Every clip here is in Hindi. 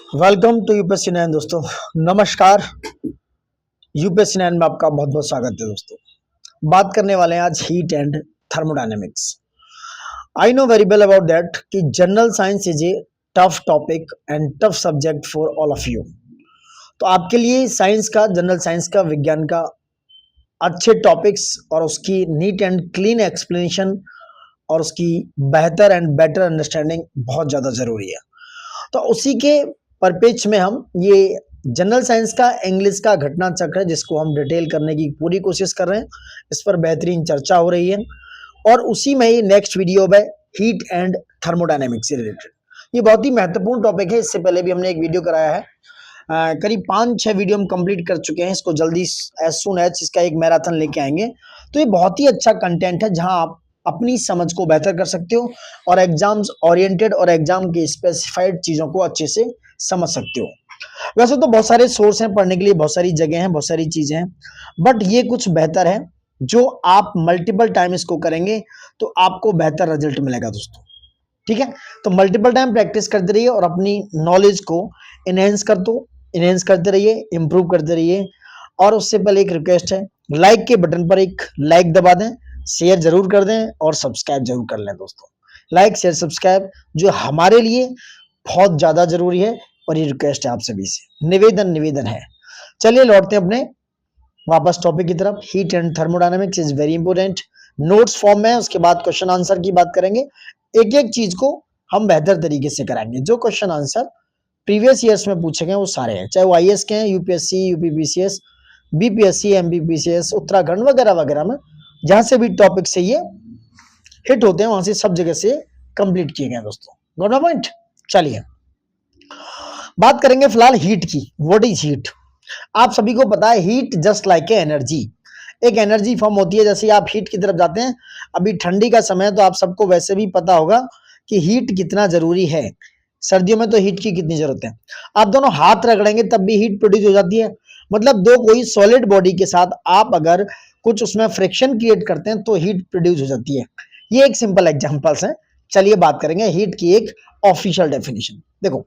वेलकम टू यूपीएससी 9 दोस्तों। नमस्कार। यूपीएससी 9 में आपका बहुत बहुत स्वागत है दोस्तों। बात करने वाले हैं आज heat and thermodynamics. I know very well about that कि general science is a tough topic and tough subject for all of you. तो आपके लिए साइंस का, जनरल साइंस का, विज्ञान का अच्छे टॉपिक्स और उसकी नीट एंड क्लीन एक्सप्लेनेशन और उसकी बेहतर एंड बेटर अंडरस्टैंडिंग बहुत ज़्यादा ज़रूरी है। तो उसी के परिप्रेक्ष्य में हम ये जनरल साइंस का इंग्लिश का घटना चक्र है जिसको हम डिटेल करने की पूरी कोशिश कर रहे हैं। इस पर बेहतरीन चर्चा हो रही है और उसी में ही नेक्स्ट वीडियो में हीट एंड थर्मोडायनेमिक्स से रिलेटेड ये बहुत ही महत्वपूर्ण टॉपिक है। इससे पहले भी हमने एक वीडियो कराया है, करीब 5-6 वीडियो हम कंप्लीट कर चुके हैं। इसको जल्दी एज सून एज इसका एक मैराथन लेके आएंगे। तो ये बहुत ही अच्छा कंटेंट है जहां आप अपनी समझ को बेहतर कर सकते हो और एग्जाम्स ओरिएंटेड और एग्जाम के स्पेसिफाइड चीजों को अच्छे से समझ सकते हो। वैसे तो बहुत सारे सोर्स हैं पढ़ने के लिए, बहुत सारी जगह हैं, बहुत सारी चीजें हैं, बट ये कुछ बेहतर है जो आप मल्टीपल टाइम इसको करेंगे तो आपको बेहतर रिजल्ट मिलेगा दोस्तों। ठीक है, तो मल्टीपल टाइम प्रैक्टिस करते रहिए और अपनी नॉलेज को इनहेंस करते रहिए, इंप्रूव करते रहिए। और उससे पहले एक रिक्वेस्ट है, लाइक के बटन पर एक लाइक दबा दें, शेयर जरूर कर दें और सब्सक्राइब जरूर कर लें दोस्तों। लाइक शेयर सब्सक्राइब जो हमारे लिए बहुत ज्यादा जरूरी है और ये रिक्वेस्ट है आप सभी से, निवेदन है। चलिए लौटते हैं अपने वापस टॉपिक की तरफ। Heat and thermodynamics is very important. Notes form में, उसके बाद क्वेश्चन आंसर की बात करेंगे। एक एक चीज को हम बेहतर तरीके से कराएंगे। जो क्वेश्चन आंसर प्रीवियस ईयर्स में पूछे गए वो सारे हैं, चाहे वो आईएएस के हैं, UPSC, UPPCS, BPSC, MPPCS, Uttarakhand वगैरह वगैरह में जहां से भी टॉपिक से ये हिट होते हैं वहां से सब जगह से कंप्लीट किए गए दोस्तों। Got my point. चलिए बात करेंगे फिलहाल हीट की। What is heat? आप सभी को पता है heat just like a energy, एक एनर्जी फॉर्म होती है। जैसे आप हीट की तरफ जाते हैं, अभी ठंडी का समय है तो आप सबको वैसे भी पता होगा कि हीट कितना जरूरी है। सर्दियों में तो हीट की कितनी जरूरत है। आप दोनों हाथ रगड़ेंगे तब भी हीट प्रोड्यूस हो जाती है। मतलब दो कोई सॉलिड बॉडी के साथ आप अगर कुछ उसमें फ्रिक्शन क्रिएट करते हैं तो हीट प्रोड्यूस हो जाती है। ये एक सिंपल एग्जांपल्स है। चलिए बात करेंगे हीट की एक ऑफिशियल डेफिनेशन। देखो,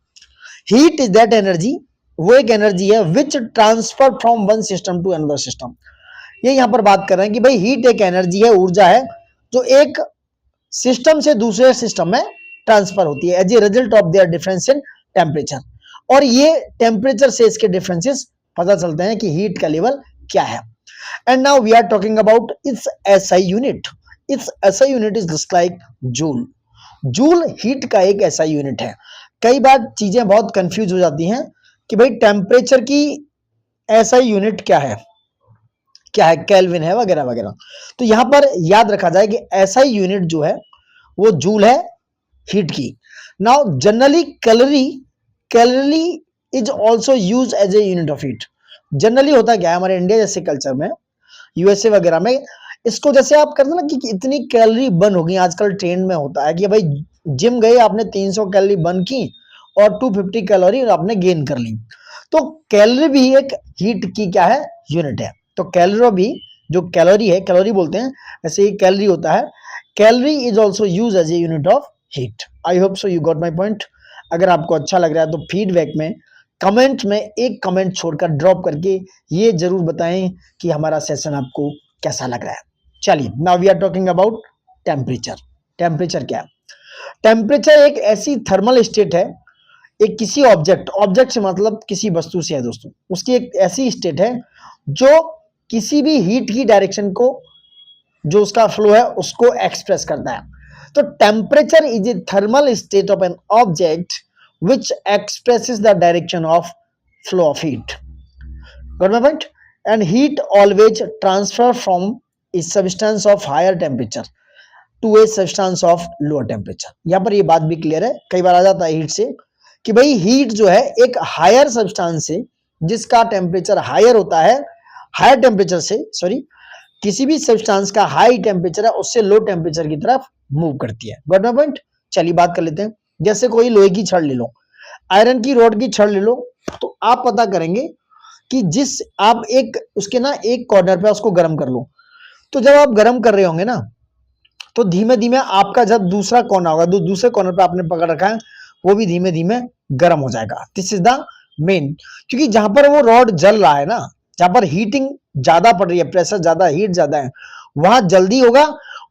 हीट इज दैट एनर्जी, वो एक एनर्जी है which transfer from one system to another system. ये यहां पर बात कर रहे हैं कि भाई हीट एक एनर्जी है, ऊर्जा है जो एक सिस्टम से दूसरे सिस्टम में ट्रांसफर होती है as a result of their difference in temperature. और ये टेम्परेचर से इसके डिफरेंसेस पता चलते हैं कि हीट का लेवल क्या है। And now we are talking about its SI unit. Its SI unit is just like joule. Joule heat का एक ऐसा यूनिट है। कई बार चीजें बहुत कंफ्यूज हो जाती हैं कि भाई टेम्परेचर की एसआई यूनिट क्या है, केल्विन है वगैरह वगैरह। तो यहां पर याद रखा जाए कि एसआई यूनिट जो है वो जूल है हीट की। Now generally calorie is also use as a unit of heat. Generally होता क्या है हमारे इंडिया जैसे कल्चर में, यूएसए वगैरह में, इसको जैसे आप करते ना कि इतनी कैलोरी बर्न होगी, आजकल ट्रेंड में होता है कि भाई जिम गए आपने 300 कैलोरी बर्न की और 250 कैलोरी आपने गेन कर ली। तो कैलोरी भी एक हीट की क्या है, यूनिट है। तो कैलोरी भी जो कैलोरी है, कैलोरी बोलते हैं, वैसे ही कैलोरी होता है। Calorie is also use as a unit of heat. I hope so you got my point. अगर आपको अच्छा लग रहा है तो फीडबैक में कमेंट में एक कमेंट छोड़कर ड्रॉप करके ये जरूर बताएं कि हमारा सेशन आपको कैसा लग रहा है। चलिए now we are talking about temperature. Temperature क्या है? टेम्परेचर एक ऐसी थर्मल स्टेट है, एक किसी ऑब्जेक्ट से मतलब किसी वस्तु से है दोस्तों, उसकी एक ऐसी स्टेट है जो किसी भी हीट की डायरेक्शन को, जो उसका फ्लो है उसको एक्सप्रेस करता है। तो temperature is a thermal state of an object which expresses the direction of flow of heat. Got my point? And heat always transfer from a substance of higher temperature to a substance of lower temperature. यहाँ पर ये बात भी क्लियर है, कई बार आ जाता है हीट से कि भाई हीट जो है एक हायर सब्सटेंस से जिसका टेम्परेचर हायर होता है, हायर टेम्परेचर से किसी भी सब्सटेंस का हाई टेम्परेचर है उससे लो टेम्परेचर की तरफ मूव करती है। Got my point. चलिए बात कर लेते हैं। जैसे कोई लोहे की छड़ ले लो, आयरन की रॉड की छड़ ले लो, तो आप पता करेंगे कि जिस आप एक उसके ना एक कॉर्नर पे उसको गर्म कर लो, तो जब आप गर्म कर रहे होंगे ना तो धीमे धीमे आपका जब दूसरा कोना होगा, दूसरे कॉर्नर पे आपने पकड़ रखा है, वो भी धीमे धीमे गर्म हो जाएगा। दिस इज द मेन, क्योंकि जहां पर वो रॉड जल रहा है ना, जहां पर हीटिंग ज्यादा पड़ रही है, प्रेशर ज्यादा, हीट ज्यादा है, वहां जल्दी होगा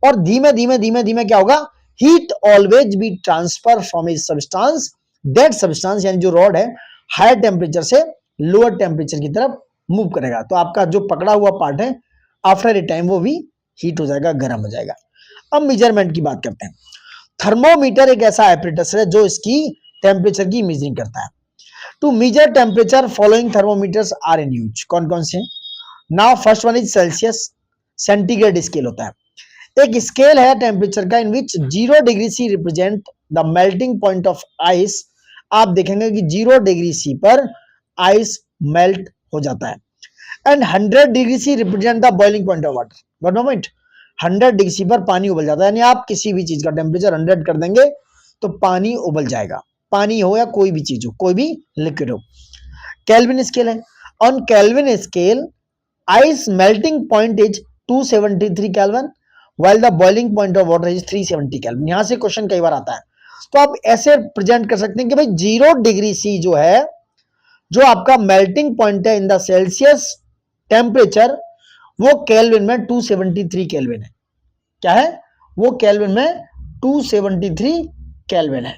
और धीमे धीमे धीमे धीमे क्या होगा, heat always be transfer from a substance, that substance यानी जो रॉड है हायर टेम्परेचर से लोअर टेम्परेचर की तरफ मूव करेगा। तो आपका जो पकड़ा हुआ पार्ट है आफ्टर ए टाइम वो भी हीट हो जाएगा, गर्म हो जाएगा। अब मेजरमेंट की बात करते हैं। थर्मोमीटर एक ऐसा एपरेटस है जो इसकी टेम्परेचर की मेजरिंग करता है। To measure temperature following thermometers are in use. कौन कौन से? Now first one is Celsius, centigrade scale होता है। एक स्केल है टेम्परेचर का in which 0 degree C represent the melting point of ice. आप देखेंगे कि 0 डिग्री सी पर आइस मेल्ट हो जाता है। And 100 degree C represent the boiling point of water. One moment, 100 degree C पर पानी उबल जाता है, यानी आप किसी भी चीज का टेम्परेचर 100 कर देंगे तो पानी उबल जाएगा, पानी हो या कोई भी चीज हो, कोई भी लिक्विड हो। केल्विन स्केल है। On kelvin scale ice melting point is 273 kelvin while the boiling point of water is 370 kelvin. यहां से क्वेश्चन कई बार आता है, तो आप ऐसे प्रेजेंट कर सकते हैं कि भाई 0 डिग्री सी जो है, जो आपका मेल्टिंग पॉइंट है इन द सेल्सियस टेम्परेचर, वो केल्विन में 273 केल्विन है। क्या है वो? केल्विन में 273 केल्विन है।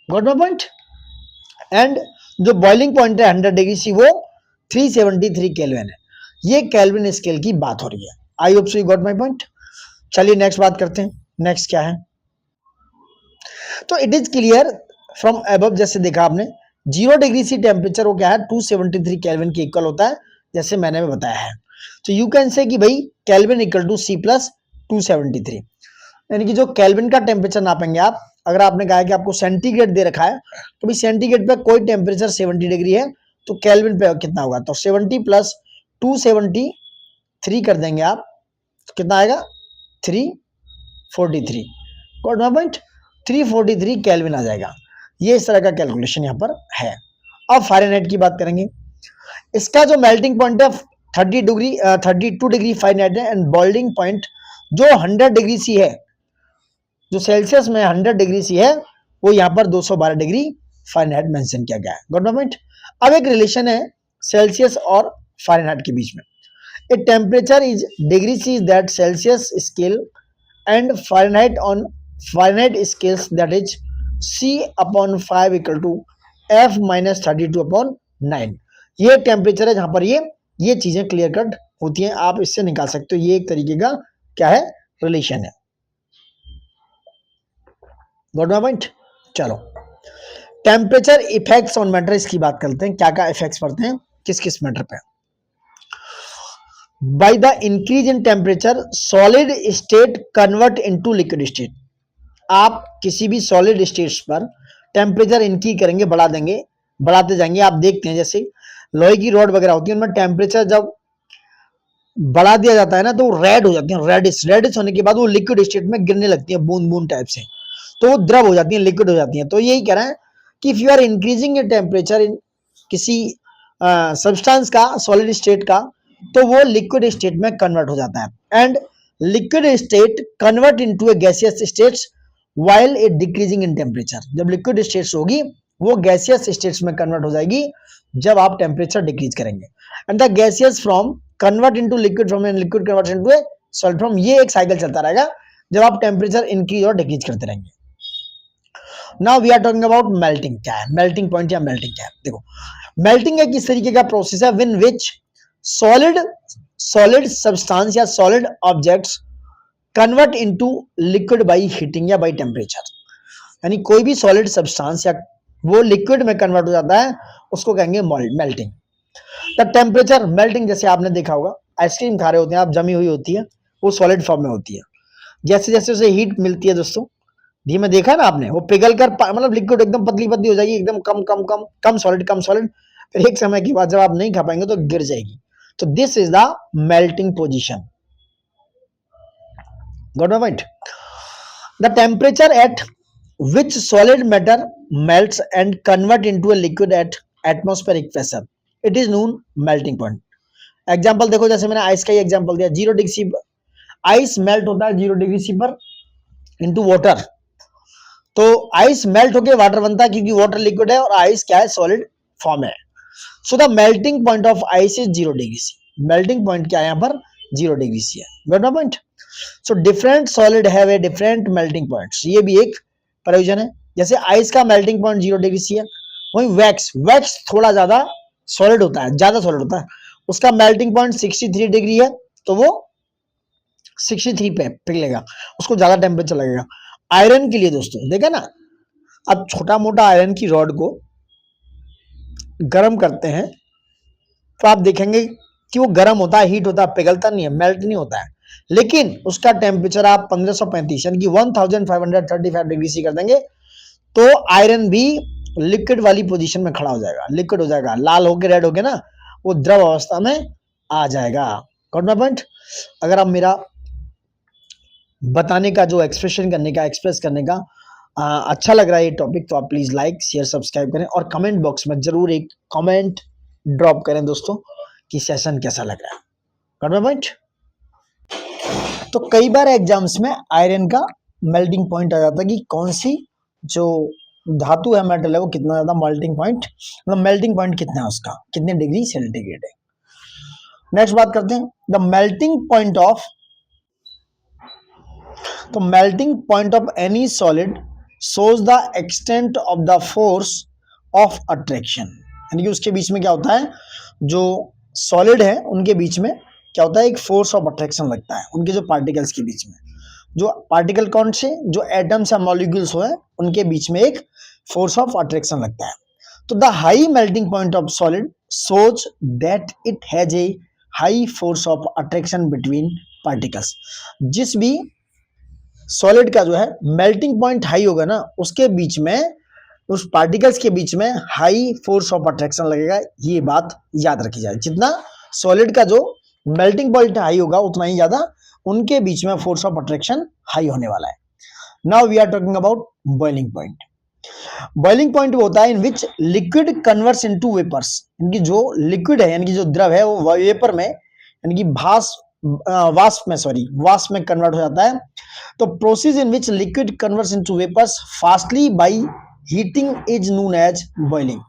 Got my point? एंड जो बॉइलिंग पॉइंट है 100 डिग्री सी वो 373 केल्विन है। ये केल्विन स्केल की बात हो रही है। आई hope so you got my point. चलिए नेक्स्ट बात करते हैं। नेक्स्ट क्या है? तो it is clear from above, जैसे देखा आपने 0 डिग्री सी टेम्परेचर वो क्या है, 273 केल्विन के इक्वल होता है, जैसे मैंने बताया है। तो यू कैन से कि भाई Kelvin equal to C plus 273, यानी कि जो केल्विन का टेम्परेचर नापेंगे आप, अगर आपने कहा कि आपको सेंटीग्रेड दे रखा है, तो भाई सेंटीग्रेड पे कोई टेम्परेचर 70 डिग्री है, तो केल्विन पे कितना होगा, तो 70 प्लस 273 कर देंगे आप, तो कितना आएगा 343। Got my point? 343 केल्विन आ जाएगा। ये इस तरह का कैलकुलेशन यहाँ पर है। अब फ़ारेनहाइट की बात करेंगे। इसका जो मेल्टिंग पॉइंट है 32 डिग्री फ़ारेनहाइट है, एंड बॉइलिंग पॉइंट जो 100 डिग्री सी है, जो सेल्सियस में 100 डिग्री सी है, वो यहाँ पर 212 डिग्री फ़ारेनहाइट मेंशन किया गया है। Got my point? अब एक रिलेशन है सेल्सियस और फ़ारेनहाइट के बीच में। A temperature is degree C is that Celsius scale and Fahrenheit on Fahrenheit scales that is C/5 equal to F minus 32/9। ये टेम्परेचर है जहां पर ये चीजें क्लियर कट होती हैं, आप इससे निकाल सकते हो। ये एक तरीके का क्या है, रिलेशन है। Got my point? चलो टेम्परेचर इफेक्ट्स ऑन मैटर, इसकी बात करते हैं। क्या क्या इफेक्ट्स पड़ते हैं किस किस मैटर पे? By the increase in temperature solid state convert into liquid state. आप किसी भी सॉलिड स्टेट्स पर टेम्परेचर इंक्रीज करेंगे, बढ़ा देंगे, बढ़ाते जाएंगे। आप देखते हैं जैसे लोहे की रॉड वगैरह होती है, उनमें टेम्परेचर जब बढ़ा दिया जाता है ना, तो वो रेड हो जाती है, रेडिश होने के बाद वो लिक्विड स्टेट में गिरने लगती है, बूंद बूंद टाइप से, तो वो द्रव हो जाती है, लिक्विड हो जाती है। तो यही कह रहा है कि if you are increasing a temperature in किसी सब्सटेंस का, सॉलिड स्टेट का, तो वो लिक्विड स्टेट में कन्वर्ट हो जाता है। And liquid state convert into A gaseous states while it decreasing in temperature. जब लिक्विड स्टेट्स होगी वो गैसियस स्टेट्स में कन्वर्ट हो जाएगी जब आप टेम्परेचर डिक्रीज करेंगे। And the gaseous from convert into liquid, from and liquid convert into a solid from. ये एक साइकिल चलता रहेगा जब आप टेम्परेचर इंक्रीज और डिक्रीज करते रहेंगे। Now we are talking about melting. क्या है मेल्टिंग पॉइंट या मेल्टिंग क्या है? देखो मेल्टिंग एक इस तरीके का प्रोसेस है विन विच सॉलिड सब्सटेंस या solid objects convert into liquid by heating या बाय टेम्परेचर। यानी कोई भी सॉलिड सब्सटेंस या वो लिक्विड में कन्वर्ट हो जाता है, उसको कहेंगे मेल्टिंग। द टेम्परेचर मेल्टिंग, जैसे आपने देखा होगा आइसक्रीम खा रहे होते हैं आप, जमी हुई होती है, वो सॉलिड फॉर्म में होती है। जैसे जैसे उसे हीट मिलती है दोस्तों, धीमे देखा ना आपने, वो पिघल कर मतलब लिक्विड एकदम पतली पतली हो जाएगी, एकदम कम कम कम कम सॉलिड, फिर एक समय के बाद जब आप नहीं खा पाएंगे तो गिर जाएगी। तो this is the melting position. Got my point? The temperature eight which solid matter melts and convert into a liquid at atmospheric pressure, it is known melting point. Example देखो, जैसे मैंने आइस का ही एग्जाम्पल दिया, 0 डिग्री सी आइस मेल्ट होता है 0 डिग्री सी पर इनटू वाटर, तो आइस मेल्ट होके वाटर बनता है, क्योंकि वाटर लिक्विड है और आइस क्या है, सॉलिड फॉर्म है। So the melting point of ice is 0 degree C. Melting point क्या है यहाँ पर, 0 डिग्री सी है। Got my point. So different solid have a different melting points, ये भी एक प्रयोजन है। जैसे आइस का मेल्टिंग पॉइंट 0 डिग्री सी है, वही वैक्स थोड़ा ज्यादा सॉलिड होता है, ज्यादा सॉलिड होता है, उसका मेल्टिंग पॉइंट 63 डिग्री है, तो वो 63 पे पिघलेगा, उसको ज्यादा टेम्परेचर लगेगा। आयरन के लिए दोस्तों देखा ना, अब छोटा मोटा आयरन की रॉड को गर्म करते हैं तो आप देखेंगे कि वो गर्म होता है, हीट होता है, पिघलता नहीं है, मेल्ट नहीं होता है। लेकिन उसका टेम्परेचर आप 1535 यानी कि 1535 डिग्री सी कर देंगे तो आयरन भी लिक्विड वाली पोजीशन में खड़ा हो जाएगा, लिक्विड हो जाएगा, लाल होके रेड होके ना वो द्रव अवस्था में आ जाएगा। Got my point. अगर आप मेरा बताने का जो एक्सप्रेशन करने का, एक्सप्रेस करने का अच्छा लग रहा है ये टॉपिक, तो आप प्लीज लाइक शेयर सब्सक्राइब करें और कमेंट बॉक्स में जरूर एक कमेंट ड्रॉप करें दोस्तों कि सेशन कैसा लग रहा है। Got my point. तो कई बार एग्जाम्स में आयरन का मेल्टिंग पॉइंट आ जाता है कि कौन सी जो धातु है, मेटल है, वो कितना ज्यादा मेल्टिंग पॉइंट, मतलब मेल्टिंग पॉइंट कितना है उसका, कितने डिग्री सेंटीग्रेड है। नेक्स्ट बात करते हैं द मेल्टिंग पॉइंट ऑफ, तो melting point of any solid shows the extent of the force of attraction, यानी कि उसके बीच में क्या होता है, जो सॉलिड है उनके बीच में क्या होता है, एक फोर्स ऑफ अट्रैक्शन लगता है उनके जो पार्टिकल्स के बीच में। जो पार्टिकल कौन से, जो एटम्स या मॉलिक्यूल्स हो उनके बीच में एक फोर्स ऑफ अट्रैक्शन लगता है। तो the high melting point of solid shows that it has a high force of attraction between particles। जिस भी सॉलिड का जो है मेल्टिंग पॉइंट हाई होगा ना, उसके बीच में, उस पार्टिकल्स के बीच में हाई फोर्स ऑफ अट्रैक्शन लगेगा। ये बात याद रखी जाए, जितना सॉलिड का जो मेल्टिंग पॉइंट हाई होगा उतना ही ज्यादा उनके बीच में फोर्स ऑफ अट्रैक्शन हाई होने वाला है। Now we are talking about boiling point. Boiling point वो होता है in which liquid converts into vapours, इनकी जो लिक्विड है यानी कि जो द्रव है वो वेपर में यानी कि वाष्प में कन्वर्ट हो जाता है। तो process in which liquid converts into vapours fastly by heating is known as boiling.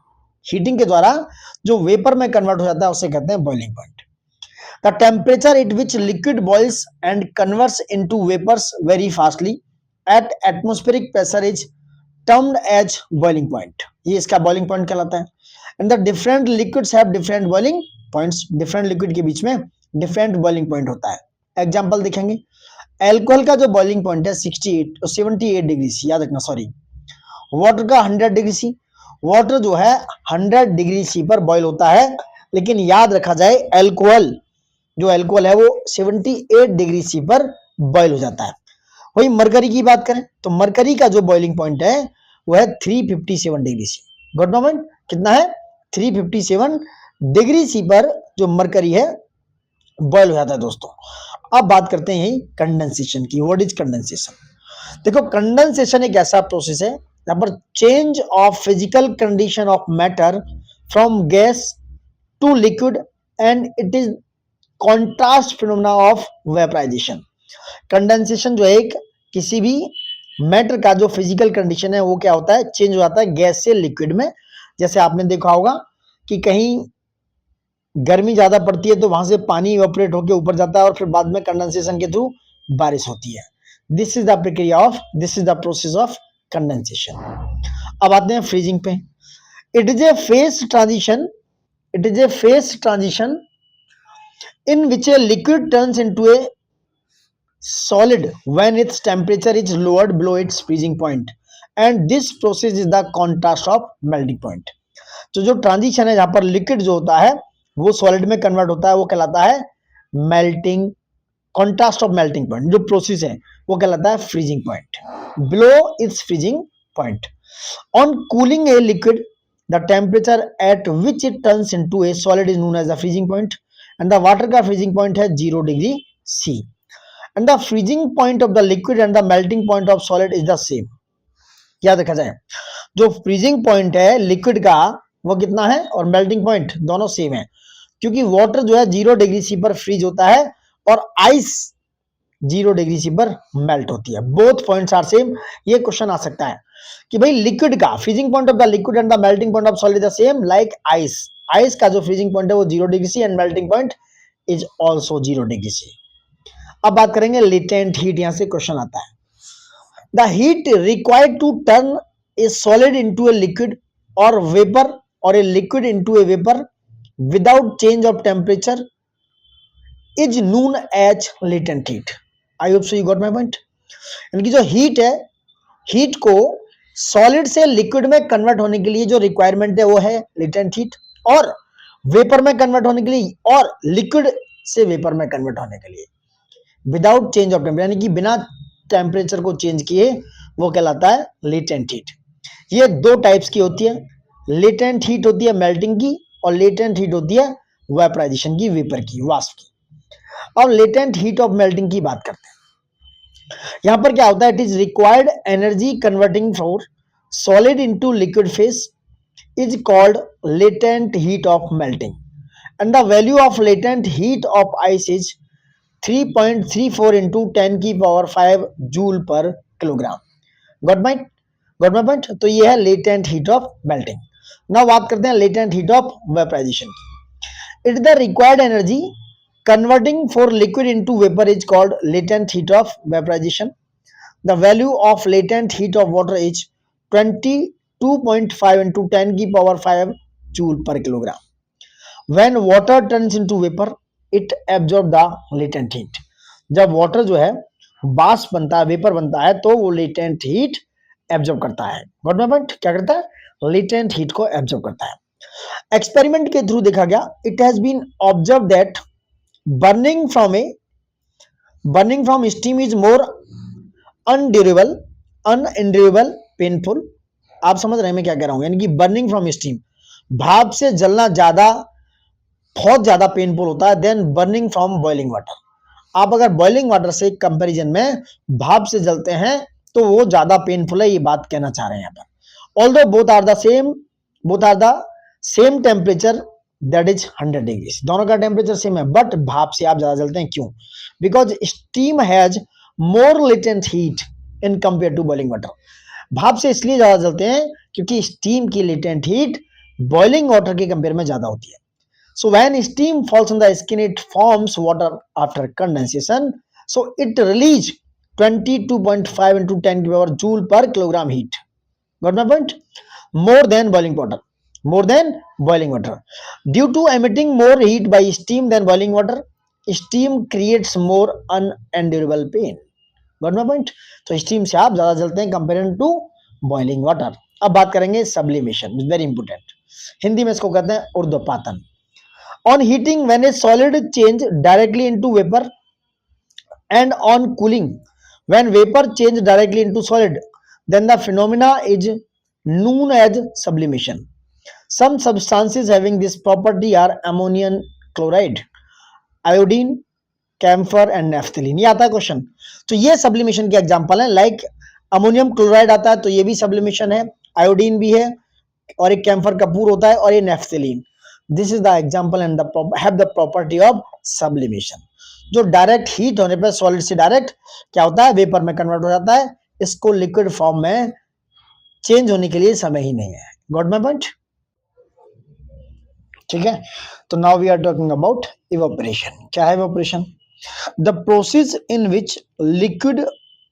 Heating के द्वारा जो वेपर में कन्वर्ट हो जाता है उसे कहते हैं boiling point. The temperature at which liquid boils and converts into vapours very fastly at atmospheric pressure is termed as boiling point. ये इसका बॉइलिंग पॉइंट कहलाता है। And the different liquids have different boiling points, different liquid के बीच में डिफरेंट बॉइलिंग पॉइंट होता है। एग्जांपल देखेंगे, एल्कोहल का जो बॉइलिंग पॉइंट है 78 डिग्री सी, याद रखना, सॉरी, वाटर का 100 डिग्री सी। वाटर जो है 100 डिग्री सी पर बॉइल होता है, लेकिन याद रखा जाए एल्कोहल है वो 78 डिग्री सी पर बॉइल हो जाता है। वही मरकरी की बात करें तो मरकरी का जो बॉइलिंग पॉइंट है वो है 357 डिग्री सी। गुड मोमेंट, कितना है, 357 डिग्री सी पर जो मरकरी है बॉइल हो जाता है दोस्तों। अब बात करते हैं कंडेंसेशन की। What is condensation? देखो, कंडेंसेशन एक ऐसा प्रोसेस है जहां पर change of physical condition of matter from gas to liquid and it is contrast phenomena of vaporisation. Condensation जो है एक किसी भी मैटर का जो फिजिकल कंडीशन है वो क्या होता है, चेंज हो जाता है गैस से लिक्विड में। जैसे आपने देखा होगा कि कहीं गर्मी ज्यादा पड़ती है तो वहां से पानी इवेपोरेट होकर ऊपर जाता है और फिर बाद में कंडेंसेशन के थ्रू बारिश होती है। This is the process of condensation. अब आते हैं फ्रीजिंग पे। It is A phase transition in which a liquid turns into a solid when its temperature is lowered below its freezing point, and this process is the contrast of melting point। तो जो ट्रांजिशन है जहां पर लिक्विड जो होता है वो सॉलिड में कन्वर्ट होता है वो कहलाता है melting, contrast of melting point. जो प्रोसेस है वो कहलाता है freezing point, below its freezing point. On cooling a liquid the temperature at which it turns into a solid is known as the freezing point, and the water का फ्रीजिंग पॉइंट है 0 degree C. And the freezing point of the liquid and the melting point of solid is the same. याद रखा जाए, जो फ्रीजिंग पॉइंट है लिक्विड का वो कितना है और मेल्टिंग पॉइंट दोनों सेम है, क्योंकि वाटर जो है 0 डिग्री सी पर फ्रीज होता है और आइस 0 डिग्री सी पर मेल्ट होती है। Both points are same. ये क्वेश्चन आ सकता है कि भाई लिक्विड का freezing point of the liquid and the melting point of solid the same like ice. Ice का जो फ्रीजिंग पॉइंट है वो 0 degree C and melting point is also 0 degree C. अब बात करेंगे लेटेंट हीट, यहां से क्वेश्चन आता है the heat required to turn a solid into a liquid और वेपर और a liquid into a vapour without change of temperature is known as latent heat. I hope so you got my point. यानी कि जो हीट है, हीट को सॉलिड से लिक्विड में कन्वर्ट होने के लिए जो रिक्वायरमेंट है वो है लेटेंट हीट, और वेपर में कन्वर्ट होने के लिए और लिक्विड से वेपर में कन्वर्ट होने के लिए विदाउट चेंज ऑफ टेम्परेचर, यानी कि बिना टेम्परेचर को चेंज किए, वो कहलाता है लेटेंट हीट। ये दो टाइप्स की होती है, लेटेंट हीट होती है मेल्टिंग की और लेटेंट हीट होती है वेपराइजेशन की, वेपर की, वाष्प की। अब लेटेंट हीट ऑफ मेल्टिंग की बात करते हैं। यहां पर क्या होता है, it is required energy converting for solid into liquid phase is called latent heat of melting, and the value of latent heat of ice is 3.34 into 10 की power 5 joule per kilogram. Got my point. तो ये है latent heat of melting. Now बात करते हैं लेटेंट हीट ऑफ वेपराइजेशन की। It is the required energy converting for liquid into vapour is called latent heat of vaporisation. The value of latent heat of water is 22.5 into 10 की power 5 joule per kilogram. When water turns into vapor, it absorbs the latent heat। जब वाटर जो है वाष्प बनता है, वेपर बनता है, तो वो लेटेंट हीट एब्जॉर्ब करता है। Got my point. क्या करता है, लेटेंट हीट को एब्जॉर्ब करता है। एक्सपेरिमेंट के थ्रू देखा गया, it has been observe that burning from steam is more unendurable painful. आप समझ रहे हैं मैं क्या कह रहा हूं, यानी कि बर्निंग फ्रॉम स्टीम, भाप से जलना बहुत ज्यादा पेनफुल होता है then burning from boiling water. आप अगर बॉइलिंग वाटर से कंपैरिजन में भाप से जलते हैं तो वो ज्यादा पेनफुल है, ये बात कहना चाह रहे हैं यहाँ पर। Although both are the same temperature that is 100 degree, दोनों का टेम्परेचर सेम है, बट भाप से आप ज्यादा जलते हैं। क्यों? Because steam has more latent heat in compare to boiling water. भाप से इसलिए ज्यादा जलते हैं क्योंकि स्टीम की लेटेंट हीट बॉइलिंग वाटर के कंपेयर में ज्यादा होती है। So when steam falls on the skin it forms water after condensation, so it release 22.5 into 10 की power joule per kilogram heat. Got my point. More than boiling water due to emitting more heat bye steam then boiling water, steam creates more unendurable pain. Got my point. तो स्टीम से आप ज्यादा जलते हैं कंपेयर टू बॉइलिंग वाटर। अब बात करेंगे सब्लिमेशन, वेरी इंपोर्टेंट, हिंदी में इसको कहते हैं ऊर्ध्वपातन। On heating when a solid change directly into vapour and on cooling when vapour change directly into solid, then the phenomena is known as sublimation. Some substances having this property are ammonium chloride, iodine, camphor and naphthalene. ये आता है क्वेश्चन, तो ये सब्लिमेशन के एग्जांपल है। लाइक अमोनियम क्लोराइड आता है तो ये भी सब्लिमेशन है, आयोडीन भी है, और एक कैम्फर कपूर होता है, और ये naphthalene. This is the example and have the property of sublimation. जो डायरेक्ट हीट होने पर सॉलिड से डायरेक्ट क्या होता है, वेपर में कन्वर्ट हो जाता है। इसको लिक्विड फॉर्म में चेंज होने के लिए समय ही नहीं है। Got my point. ठीक है, तो now we are talking about evaporation. क्या है evaporation? The process in which liquid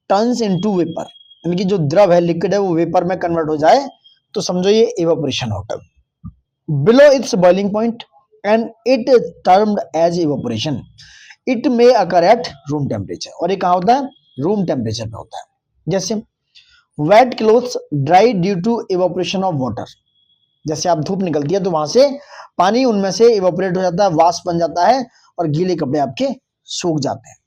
turns into vapour, यानी कि जो द्रव है, लिक्विड है, वो वेपर में कन्वर्ट हो जाए तो समझो ये इवेपोरेशन होगा। Below its boiling point and it termed as evaporation. It may occur at room temperature, और ये कहाँ होता है, रूम टेम्परेचर पे होता है। जैसे wet clothes dry due to evaporation of water, जैसे आप धूप निकलती है तो वहां से पानी उनमें से इवेपोरेट हो जाता है, वाष्प बन जाता है, और गीले कपड़े आपके सूख जाते हैं।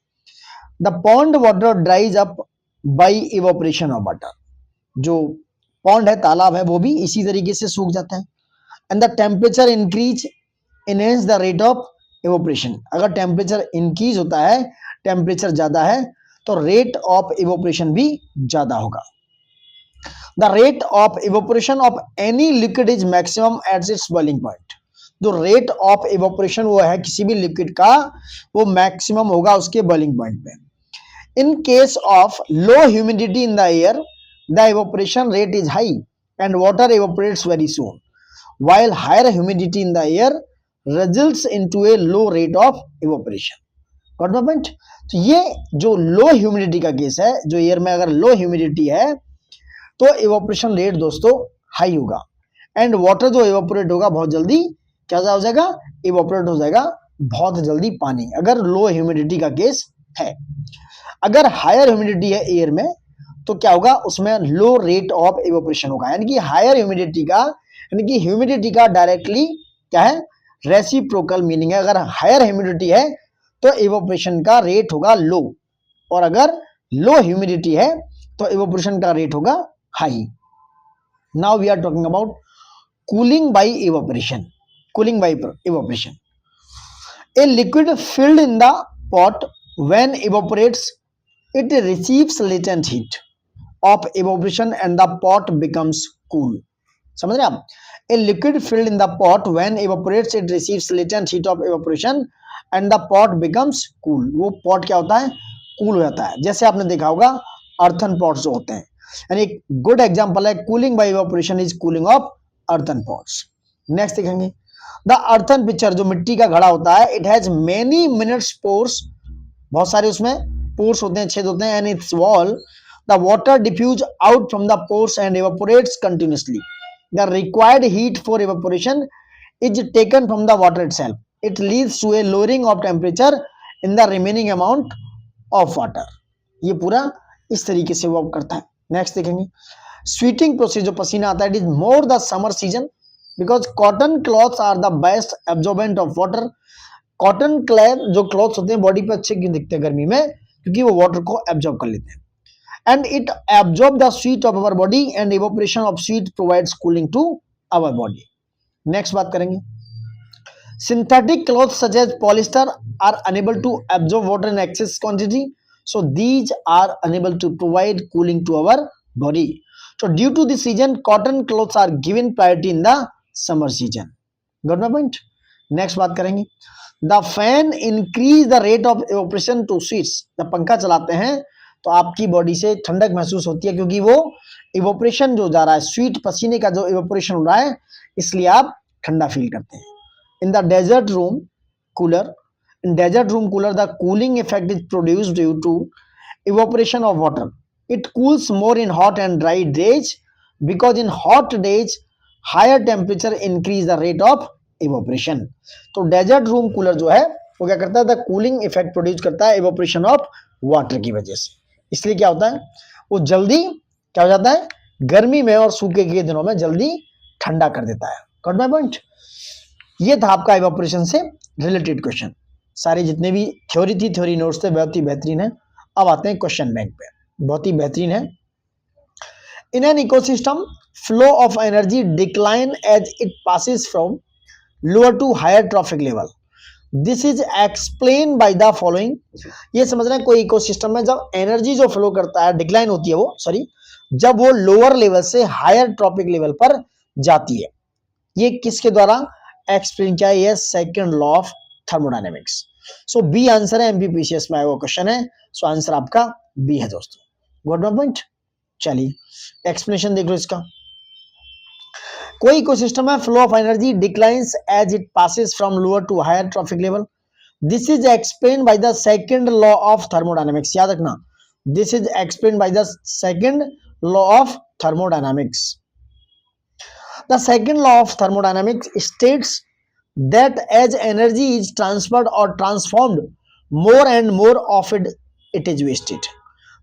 The pond water ड्राइज up by evaporation of water, जो पॉन्ड है, तालाब है, वो भी इसी तरीके से सूख जाते हैं। And the temperature increase enhance the rate of evaporation. अगर टेम्परेचर इंक्रीज होता है, टेम्परेचर ज्यादा है, तो रेट ऑफ इवेपोरेशन भी ज्यादा होगा। The rate of evaporation of any liquid is maximum at its boiling point. जो रेट ऑफ इवेपोरेशन वो है किसी भी लिक्विड का, वो मैक्सिमम होगा उसके बॉइलिंग पॉइंट पे। In case of low humidity in the air the evaporation rate is high and water evaporates very soon, while higher humidity in the air results into a low rate of evaporation. Got my point? तो ये जो लो ह्यूमिडिटी का केस है, जो एयर में अगर लो ह्यूमिडिटी है तो इवोपरेशन रेट दोस्तों हाई होगा एंड वाटर जो इवोपरेट होगा बहुत जल्दी क्या हो जाएगा, इवोपरेट हो जाएगा बहुत जल्दी पानी, अगर लो ह्यूमिडिटी का केस है। अगर हायर ह्यूमिडिटी है एयर में तो क्या होगा, उसमें लो रेट ऑफ इवोपरेशन होगा, यानी कि हायर ह्यूमिडिटी का, यानी कि ह्यूमिडिटी का डायरेक्टली क्या है, रेसिप्रोकल मीनिंग है। अगर हायर ह्यूमिडिटी है तो इवोपरेशन का रेट होगा लो, और अगर लो ह्यूमिडिटी है तो इवोपरेशन का रेट होगा high. Now we are talking about cooling by evaporation. Cooling by evaporation, a liquid filled in the pot when evaporates it receives latent heat of evaporation and the pot becomes cool. समझ रहे आप? A liquid filled in the pot when evaporates it receives latent heat of evaporation and the pot becomes cool. वो pot क्या होता है, कूल हो जाता है। जैसे आपने देखा होगा अर्थन पॉट्स जो होते हैं, यानी एक गुड एग्जांपल है cooling by evaporation is cooling of earthen pots. Next देखेंगे द अर्थन पिक्चर, जो मिट्टी का घड़ा होता है, it has many minutes pores, बहुत सारे उसमें पोर्स होते हैं, छेद होते हैं, and its wall the water diffuse out from the pores and evaporates continuously. The required heat for evaporation is taken from the water itself, it leads to a lowering of temperature in the remaining amount of water. ये पूरा इस तरीके से वर्क करता है। नेक्स्ट देखेंगे स्वीटिंग प्रोसेस, जो पसीना आता है, it is more the summer season because cotton clothes are the best absorbent of water. Cotton cloth जो क्लॉथ्स होते हैं बॉडी पे अच्छे क्यों दिखते हैं गर्मी में, क्योंकि वो वाटर को एब्जॉर्ब कर लेते हैं, and it absorb the sweet of our body and evaporation of sweet provides cooling to our body. Next बात करेंगे synthetic clothes such as polyester are unable to absorb water in excess quantity, so these are unable to provide cooling to our body. So due to this reason cotton clothes are given priority in the summer season. Got my point? Next बात करेंगे the fan increase the rate of evaporation to switch. जब पंखा चलाते हैं तो आपकी बॉडी से ठंडक महसूस होती है, क्योंकि वो इवोपरेशन जो जा रहा है, स्वीट पसीने का जो इवोपरेशन हो रहा है, इसलिए आप ठंडा फील करते हैं। In the desert room cooler, in desert room cooler, the cooling effect is produced due to evaporation of water. It cools more in hot and dry days because in hot days higher temperature increase the rate of evaporation. तो desert room cooler जो है वो क्या करता है, the cooling effect produce करता है evaporation of water की वजह से। इसलिए क्या होता है, वो जल्दी क्या हो जाता है, गर्मी में और सूखे के दिनों में जल्दी ठंडा कर देता है। Got my point? ये था आपका इवेपोरेशन से रिलेटेड क्वेश्चन। सारे जितने भी थ्योरी थी, थ्योरी नोट्स थे, बहुत ही बेहतरीन है। अब आते हैं क्वेश्चन बैंक पे, बहुत ही बेहतरीन है। In an ecosystem flow of energy decline as it passes from lower to higher trophic level, this is explain by the following. ये समझ रहे हैं कोई इकोसिस्टम में जब एनर्जी जो फ्लो करता है, डिक्लाइन होती है वो, सॉरी, जब वो लोअर लेवल से हायर ट्रॉपिक लेवल पर जाती है, ये किसके द्वारा एक्सप्लेन किया है, ये second law of thermodynamics. So B answer है, एमपीपीसीएस में आया वो क्वेश्चन है, सो आंसर आपका बी है दोस्तों। Got my point? चलिए एक्सप्लेनेशन देख लो इसका। कोई इकोसिस्टम है, flow of energy declines as it passes from lower to higher tropic level, this is explain by the second law of thermodynamics. याद रखना, this is explain by the second law of thermodynamics. The second law of thermodynamics states that as energy is transferred or transformed, more and more of it is wasted.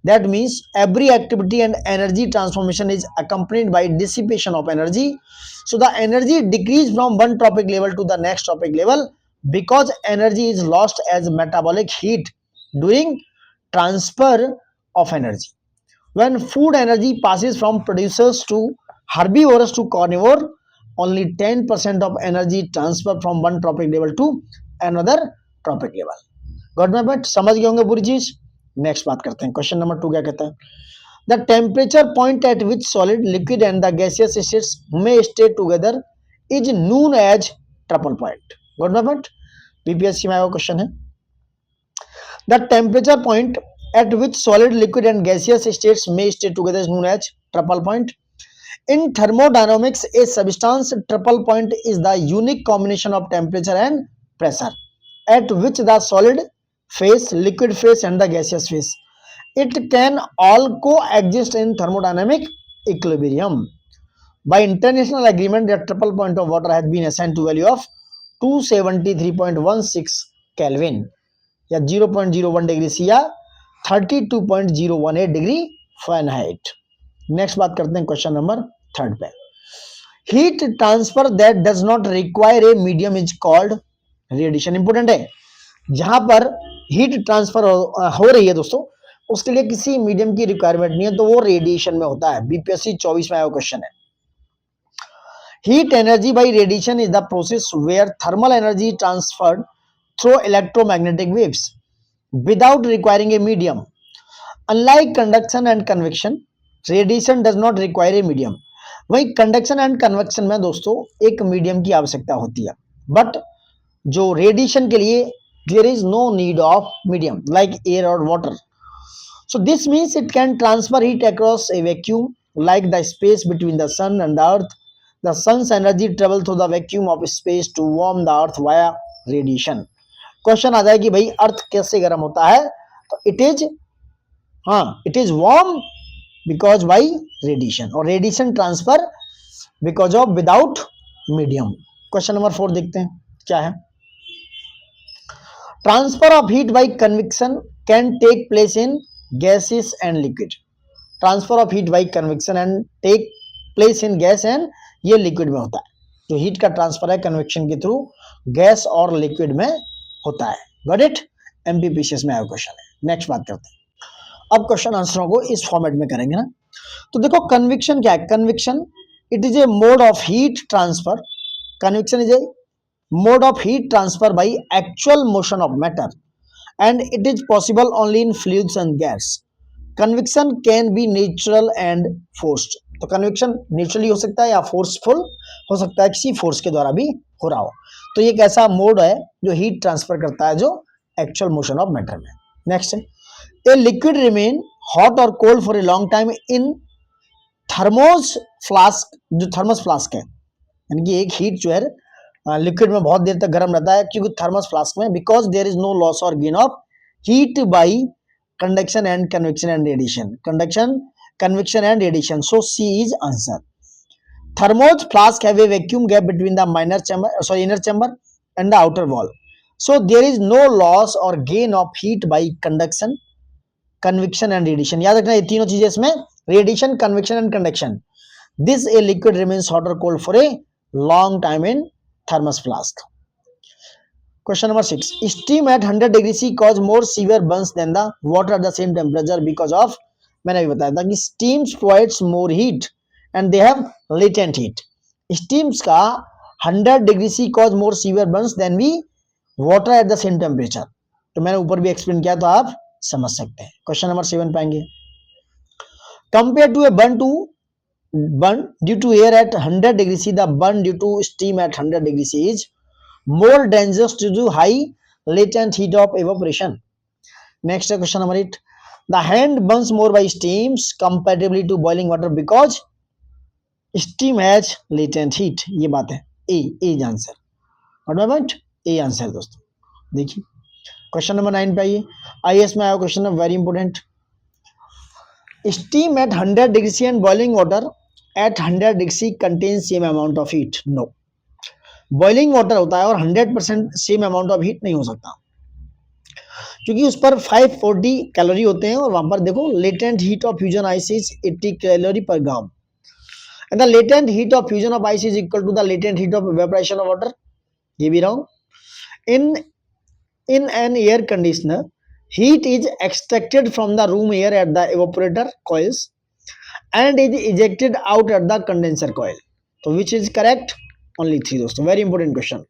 That means every activity and energy transformation is accompanied by dissipation of energy. So the energy decreases from one tropic level to the next tropic level because energy is lost as metabolic heat during transfer of energy. When food energy passes from producers to herbivores to carnivore, only 10% of energy transfer from one tropic level to another tropic level. Got my point? समझ गए होंगे पूरी चीज। नेक्स्ट बात करते हैं, क्वेश्चन नंबर 2 क्या कहता है, the temperature point at which solid, liquid and the gaseous states may stay together is known as triple point. Got my point? BPSC में आया हुआ क्वेश्चन है। The temperature point at which solid, liquid and gaseous states may stay together is known as triple point. In thermodynamics, a substance triple point is the unique combination of temperature and pressure at which the solid phase, liquid phase and the gaseous phase, it can all coexist in thermodynamic equilibrium. By international agreement, the triple point of water has been assigned to value of 273.16 Kelvin या 0.01 डिग्री सी या 32.018 डिग्री फ़ारेनहाइट। नेक्स्ट बात करते हैं क्वेश्चन नंबर 3 पे। Heat transfer that does not require a medium is called radiation. Important है, जहां पर हीट ट्रांसफर हो रही है दोस्तों, उसके लिए किसी मीडियम की रिक्वायरमेंट नहीं है, तो वो रेडिएशन में होता है। बीपीएससी 24 में आया क्वेश्चन है। Heat energy by radiation is the process where thermal energy transferred through electromagnetic waves without requiring a medium. Unlike conduction and convection, radiation does not require a medium. वही conduction and convection में दोस्तों एक मीडियम की आवश्यकता होती है, बट जो रेडिएशन के लिए there is no need of medium like air or water. So this means it can transfer heat across a vacuum like the space between the sun and the earth. The sun's energy travels through the vacuum of space to warm the earth via radiation. Question आ जाए कि भाई अर्थ कैसे गर्म होता है, तो it is warm because by radiation, और radiation transfer because of without medium. Question number 4 देखते हैं क्या है। Transfer of heat by convection can take place in gases and liquid. Transfer of heat by convection and take place in gas and ये लिक्विड में होता है। जो हीट का ट्रांसफर है कन्वेक्शन के थ्रू गैस और लिक्विड में होता है। Got it? एमपीपीसीएस में आया क्वेश्चन है। नेक्स्ट बात करते हैं। अब क्वेश्चन आंसरों को इस फॉर्मेट में करेंगे ना। तो देखो कन्वेक्शन क्या है। Convection it is a mode of heat transfer. Convection is a mode of heat transfer by actual motion of matter and it is possible only in fluids and gas. Convection can be natural and forced. तो कन्वेक्शन नेचुरली हो सकता है या फोर्सफुल हो सकता है, किसी फोर्स के द्वारा भी हो रहा हो। तो ये एक ऐसा मोड है जो हीट ट्रांसफर करता है जो एक्चुअल मोशन ऑफ मैटर में। नेक्स्ट है, ए लिक्विड रिमेन हॉट और cold for a long time in thermos flask. जो थर्मस फ्लास्क है, यानी कि एक हीट जो है लिक्विड में बहुत देर तक गर्म रहता है क्योंकि थर्मस फ्लास्क में, because there is no loss और gain of heat by conduction and convection and radiation. Conduction, convection and radiation. So C is answer. Thermos flask have a vacuum gap between the inner chamber and the outer wall. So there is no loss or gain of heat by conduction, convection and radiation. याद रखना ये तीनों चीजें इसमें, radiation, convection and conduction. This a liquid remains hot or cold for a long time in thermos flask. Question number 6. Steam at 100 degrees C cause more severe burns than the water at the same temperature because of, मैंने अभी बताया था कि steams provides more heat and they have latent heat. Steams का 100 degree C cause more severe burns than we water at the same temperature. तो मैंने ऊपर भी एक्सप्लेन किया, तो आप समझ सकते हैं। क्वेश्चन नंबर 7 पाएंगे। Compare to a burn due to air at 100 degree C, the burn due to steam at 100 degree C is more dangerous due to high latent heat of evaporation. Next question number 8. The hand burns more by steams comparatively to boiling water because steam has latent heat. ये बात है। A is answer. What about A answer दोस्तों? देखिए क्वेश्चन नंबर 9 पे आइए। IAS में आया क्वेश्चन है, very important. Steam at 100 degree C and boiling water at 100 degree C contains same amount of heat. No. Boiling water होता है और 100% same amount of heat नहीं हो सकता, क्योंकि उस पर 540 कैलोरी होते हैं और वहां पर देखो latent heat of fusion ice is 80 calorie per gram and the latent heat of fusion of ice is equal to the latent heat of evaporation of water. ये भी wrong. In an air conditioner heat is extracted from the room air at the evaporator coils and is ejected out at the condenser coil. तो विच इज करेक्ट? ओनली 3 दोस्तों। Very important question.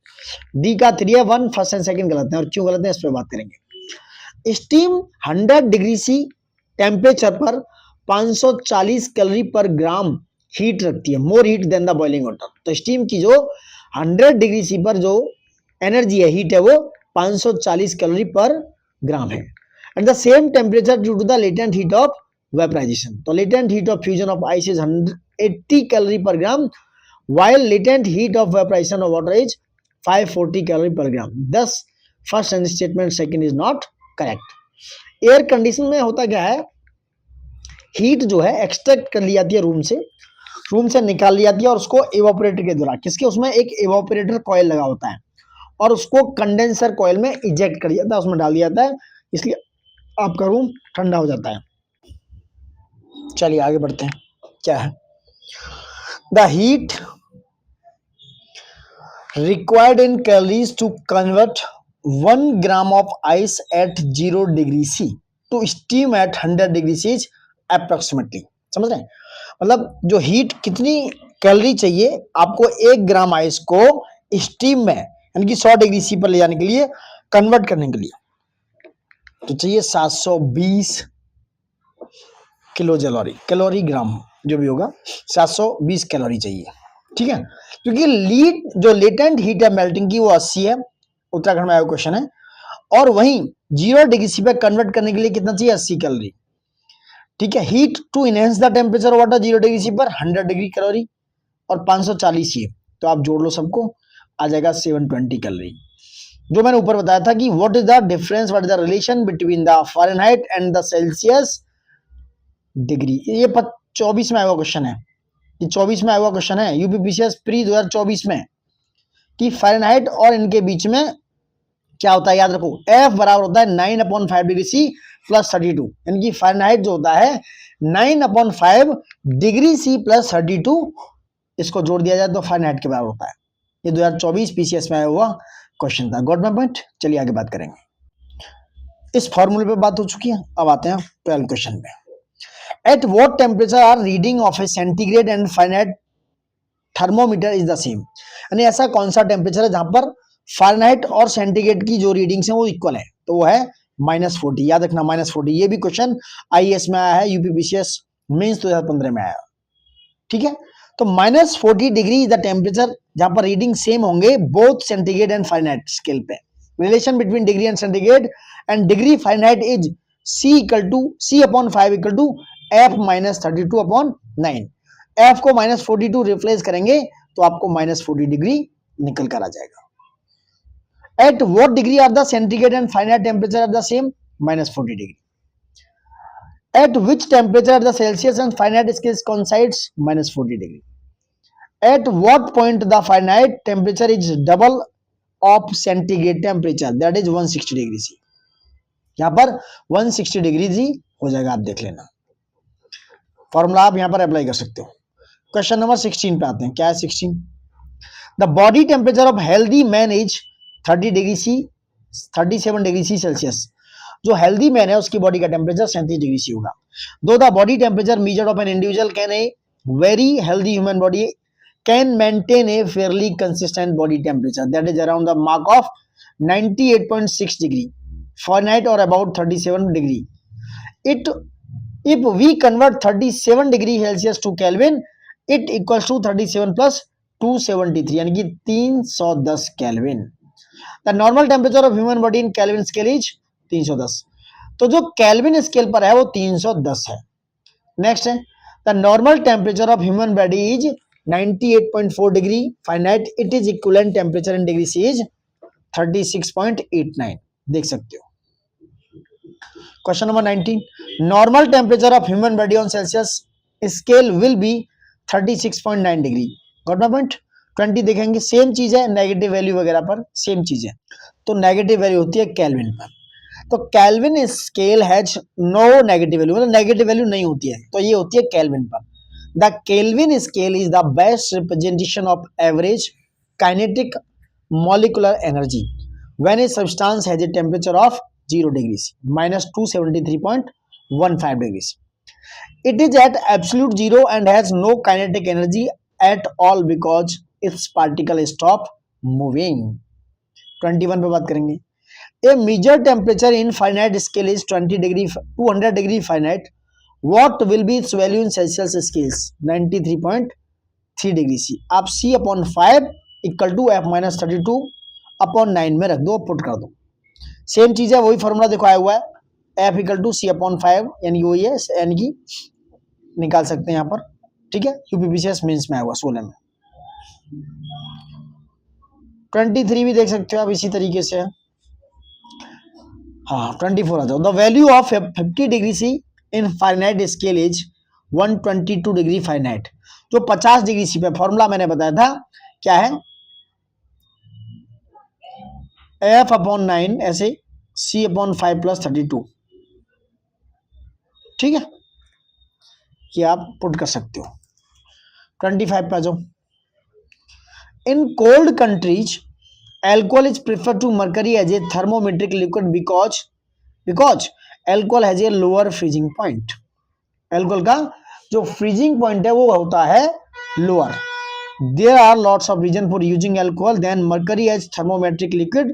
डी का 3 है, 1 फर्स्ट एंड सेकंड गलत है, और क्यों गलत है इस पर बात करेंगे। स्टीम 100 डिग्री सी टेम्परेचर पर 540 कैलोरी पर ग्राम हीट रखती है, more heat than the boiling water. तो स्टीम की जो 100 डिग्री सी पर जो एनर्जी है, हीट है, वो 540 कैलोरी पर ग्राम है। At the same temperature due to the latent heat of vaporisation. तो latent heat of fusion of ice is 180 calorie per gram, while latent heat of vaporization of water is 540 calorie per gram. Thus, first and statement second is not correct. Air condition में होता क्या है, हीट जो है एक्सट्रैक्ट कर ली जाती है रूम से निकाल ली जाती है और उसको एवापोरेटर के द्वारा, किसके, उसमें एक एवापोरेटर कॉइल लगा होता है और उसको कंडेंसर कॉइल में इजेक्ट कर दिया जाता है, उसमें डाल दिया जाता है, इसलिए आपका रूम ठंडा हो जाता है। चलिए आगे बढ़ते हैं, क्या है the heat required in calories to convert 1 gram of ice at 0 degree C to steam at 100 degree C is approximately, समझ रहे हैं, मतलब जो हीट कितनी कैलोरी चाहिए आपको 1 ग्राम आइस को स्टीम में यानी कि 100 डिग्री सी पर ले जाने के लिए, कन्वर्ट करने के लिए, तो चाहिए 720 किलो कैलोरी ग्राम जो भी होगा 720 कैलोरी चाहिए, ठीक है, क्योंकि जो लेटेंट हीट है मेल्टिंग की वो 80 है, उत्तराखंड में आया क्वेश्चन है, और वहीं 0 डिग्री सी पे कन्वर्ट करने के लिए कितना चाहिए, 80 कैलोरी, ठीक है। Heat to enhance the temperature water 0 degree C पर 100 डिग्री कैलोरी और 540 ये, तो आप जोड़ लो सबको, आ जाएगा 720 कैलोरी। जो मैंने ऊपर बताया था कि what is the difference, what is the relation between the Fahrenheit and the Celsius degree, ये 24 में आया हुआ क्वेश्चन है, ये 24 में आया हुआ क्वेश्चन है यूपीपीसीएस प्री 2024 में, कि फ़ारेनहाइट और इनके बीच में क्या होता है, याद रखो, F बराबर होता है 9/5 डिग्री सी प्लस 32, यानी कि फ़ारेनहाइट जो होता है 9/5 डिग्री सी प्लस 32, इसको जोड़ दिया जाए तो फ़ारेनहाइट के बराबर होता है। ये 2024 पीसीएस में आया हुआ क्वेश्चन था, गॉट माय पॉइंट। चलिए आगे बात करेंगे, इस फॉर्मूले पे बात हो चुकी है, अब आते हैं 12 क्वेश्चन पे। At what temperature are reading of a centigrade and Fahrenheit thermometer is the same, यानी ऐसा कौन सा टेम्परेचर है जहां पर फ़ारेनहाइट और सेंटीग्रेड की जो रीडिंग्स हैं वो इक्वल है, तो वो है -40, याद रखना -40, ये भी क्वेश्चन आईएएस में आया है, यूपीपीसीएस मेंस 2015 में आया, ठीक है। तो -40 डिग्री इज द टेम्परेचर जहां पर रीडिंग सेम होंगे both centigrade and Fahrenheit scale पे। Relation between degree and centigrade and degree Fahrenheit is C/5 equal to F -32/9। F को -42 रिप्लेस करेंगे तो आपको -40 डिग्री निकल कर आ जाएगा। At what degree are the centigrade and Fahrenheit temperature are the same, -40 degree. At which temperature the Celsius and Fahrenheit scales coincides, -40 degree. At what point the Fahrenheit temperature is double of centigrade temperature, that is 160 degree C, यहाँ पर 160 डिग्री जी हो जाएगा, आप देख लेना, फॉर्मूला आप यहाँ पर अप्लाई कर सकते हो। क्वेश्चन नंबर 16 पे आते हैं, क्या है 16, the body temperature of healthy man is 30 degree C 37 degree C Celsius, जो हेल्दी मैन है उसकी बॉडी का टेम्परेचर 37 डिग्री सी होगा। दो the body temperature measured of an individual can a very healthy human body can maintain A Fairlie consistent body temperature that is around the mark of 98.6 degree Fahrenheit or about 37 degree. If we convert 37 degree Celsius to Kelvin, it equals to 37 plus 273, यानी कि 310 Kelvin. The normal temperature of human body in Kelvin scale is 310. तो जो Kelvin scale पर है वो 310 है। नेक्स्ट है the normal temperature of human body is 98.4 degree Fahrenheit. It is equivalent temperature in degree C is 36.89, देख सकते हो। Question number 19, normal temperature of human body on Celsius scale will be 36.9 degree, got my point. 20 देखेंगे, सेम चीज है, नेगेटिव वैल्यू वगैरह पर सेम चीज है, तो नेगेटिव वैल्यू होती है केल्विन पर, तो Kelvin scale has no negative value, मतलब नेगेटिव वैल्यू नहीं होती है, तो ये होती है केल्विन पर। The Kelvin scale is the best representation of average kinetic molecular energy when a substance has a temperature of 0 degrees -273.15 degrees. It is at absolute zero and has no kinetic energy at all because its particle stop moving. 21 पे बात करेंगे, a measured temperature in Fahrenheit scale is 200 degree Fahrenheit. What will be its value in Celsius scales? 93.3 degree C. आप C/5 इक्वल टू F -32/9 में रख दो, पुट कर दो, सेम चीज है, वही फॉर्मूला देखो आया हुआ है, F equal to C upon 5, यानी वही है, यानी कि निकाल सकते हैं यहाँ पर, ठीक है। यूपीपीसीएस मेंस में आएगा 16 में। 23 भी देख सकते हो आप इसी तरीके से। हाँ 24 आता है। The value of 50 degree C in Fahrenheit scale is 122 degree Fahrenheit. जो 50 डिग्री सी पे फॉर्मूला मैंने बताया था क्या है, एफ अपॉन 9 ऐसे सी अपॉन 5 प्लस 32, ठीक है, ये आप पुट कर सकते हो। 25 पे आ जाओ। In cold countries alcohol is preferred to mercury as a thermometric liquid because alcohol has a lower freezing point. alcohol का जो freezing point है वो होता है lower. There are lots of reason for using alcohol than mercury as thermometric liquid.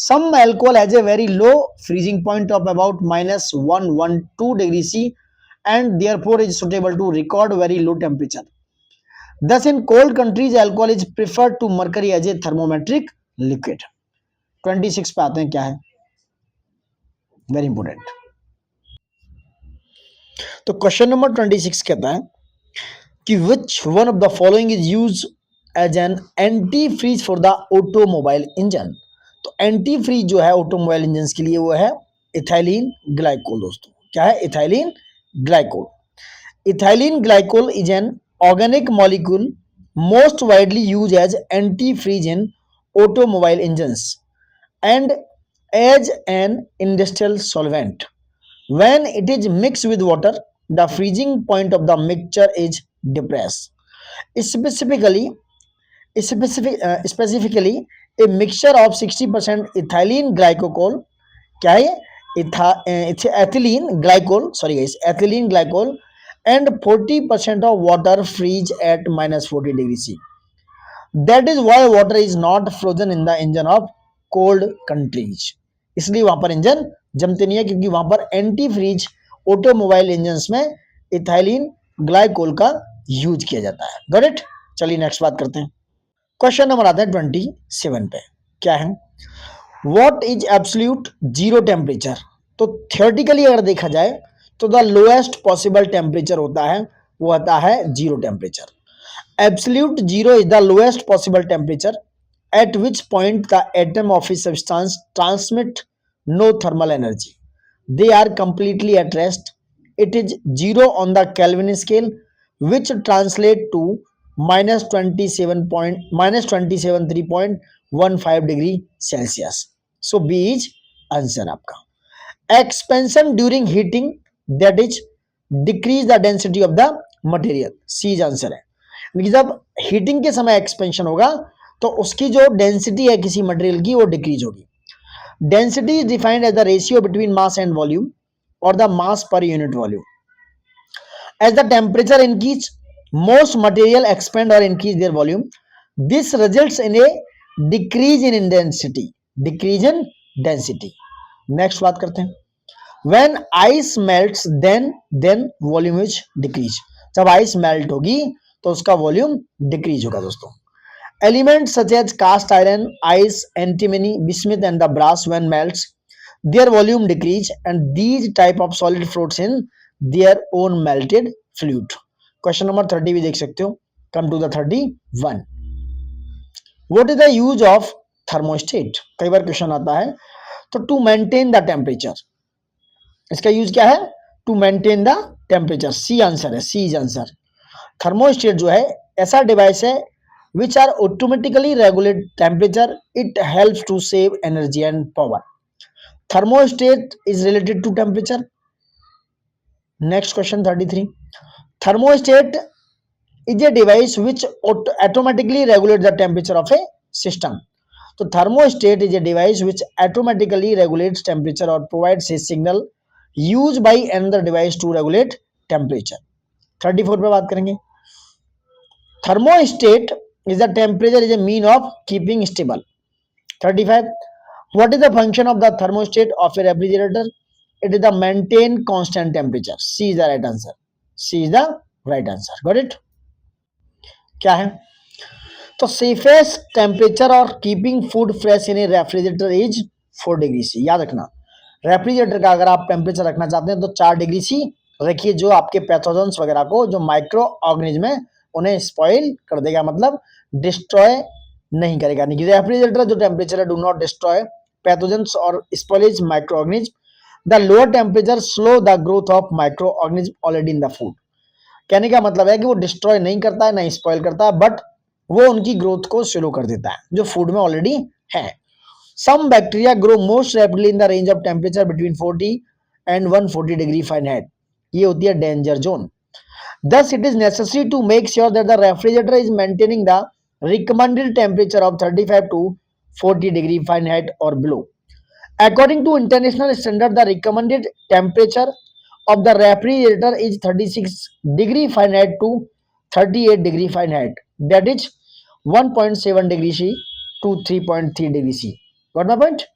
Some alcohol has a very low freezing point of about -112 degrees C and therefore is suitable to record very low temperature. Thus in cold countries alcohol is preferred to mercury as a thermometric liquid. 26 पे आते हैं, क्या है, वेरी इंपोर्टेंट। तो क्वेश्चन नंबर 26 कहता है कि which one of the following is use as an antifreeze for the automobile engine. तो एंटी फ्रीज जो है ऑटोमोबाइल इंजन के लिए वो है इथाइलिन ग्लाइकोल। दोस्तों क्या है, ethylene glycol. Ethylene glycol is an organic molecule most widely use as antifreeze in automobile engines and as an industrial solvent. When it is mixed with water, the freezing point of the mixture is depressed. Specifically, a mixture of 60% ethylene glycol, क्या है, ethylene glycol, sorry guys, ethylene glycol and 40% of water freeze at -40 degrees C. That is why water is not frozen in the engine of cold countries. इसलिए वहां पर इंजन जमते नहीं है, क्योंकि वहां पर एंटी फ्रीज ऑटोमोबाइल इंजन्स में इथाइलिन ग्लाइकोल का यूज किया जाता है। Got it. चलिए नेक्स्ट बात करते हैं। क्वेश्चन नंबर आता है 27 पे, क्या है, what is absolute zero temperature. तो थियोरेटिकली अगर देखा जाए तो द लोएस्ट पॉसिबल टेम्परेचर होता है, वो होता है zero temperature. Absolute zero is the lowest possible temperature at which point the atom of a substance transmit no thermal energy. They are completely at rest. It is zero on the Kelvin scale, which translate to -27.3.15 degree Celsius. So B is answer आपका। Expansion during heating, that is decrease the density of the material. C is answer है। जब हीटिंग के समय एक्सपेंशन होगा तो उसकी जो डेंसिटी है किसी मटेरियल की वो डिक्रीज होगी। Density is defined as the ratio between mass and volume और the mass per unit volume. As the temperature increase most material expand और increase their volume. This results in a decrease in density, decrease in density. Next बात करते हैं। When ice melts then volume is decrease. जब आइस मेल्ट होगी तो उसका वॉल्यूम डिक्रीज होगा। दोस्तों elements such as cast iron, ice, antimony, bismuth and the brass when melts their volume decrease and these type of solid floats in their own melted fluid. Question number 30 भी देख सकते हो। Come to the 31। What is the use of thermostat. कई बार क्वेश्चन आता है। तो टू मेंटेन द टेम्परेचर, इसका यूज क्या है, to maintain the temperature. C answer है, सी इज आंसर। थर्मोस्टेट जो है ऐसा डिवाइस है which are automatically regulate temperature, it helps to save energy and power. Thermostat is related to temperature. Next question 33। Thermostat is a device which automatically regulate the temperature of a system. तो thermostat is a device which automatically regulates temperature और provides a signal use by another device to regulate temperature. 34 पे बात करेंगे। Thermostat is the temperature is a mean of keeping stable. 35. What is the function of the thermostat of a refrigerator? It is the maintain constant temperature. C is the right answer. C is the right answer. Got it? क्या है? तो safest temperature और keeping food fresh in a refrigerator is 4 degrees C. याद रखना रेफ्रिजरेटर का अगर आप टेम्परेचर रखना चाहते हैं तो 4 डिग्री सी रखिए, जो आपके पैथोजेंस वगैरह को, जो माइक्रो ऑर्गेनिज्म है, उन्हें स्पॉइल कर देगा, मतलब डिस्ट्रॉय नहीं करेगा। नहीं, रेफ्रिजरेटर जो टेम्परेचर है डू नॉट डिस्ट्रॉय पैथोजेंस और spoilage micro organism. The lower temperature slow the growth of micro organism already in the food. कहने का मतलब है कि वो डिस्ट्रॉय नहीं करता है, नहीं स्पॉइल करता है, बट वो उनकी ग्रोथ को स्लो कर देता है जो फूड में ऑलरेडी है। Some bacteria grow most rapidly in the range of temperature between 40 and 140 degree Fahrenheit. ये होती है danger zone. Thus, it is necessary to make sure that the refrigerator is maintaining the recommended temperature of 35 to 40 degree Fahrenheit or below. According to international standard, the recommended temperature of the refrigerator is 36 degree Fahrenheit to 38 degree Fahrenheit. That is 1.7 degree C to 3.3 degree C. Got my point?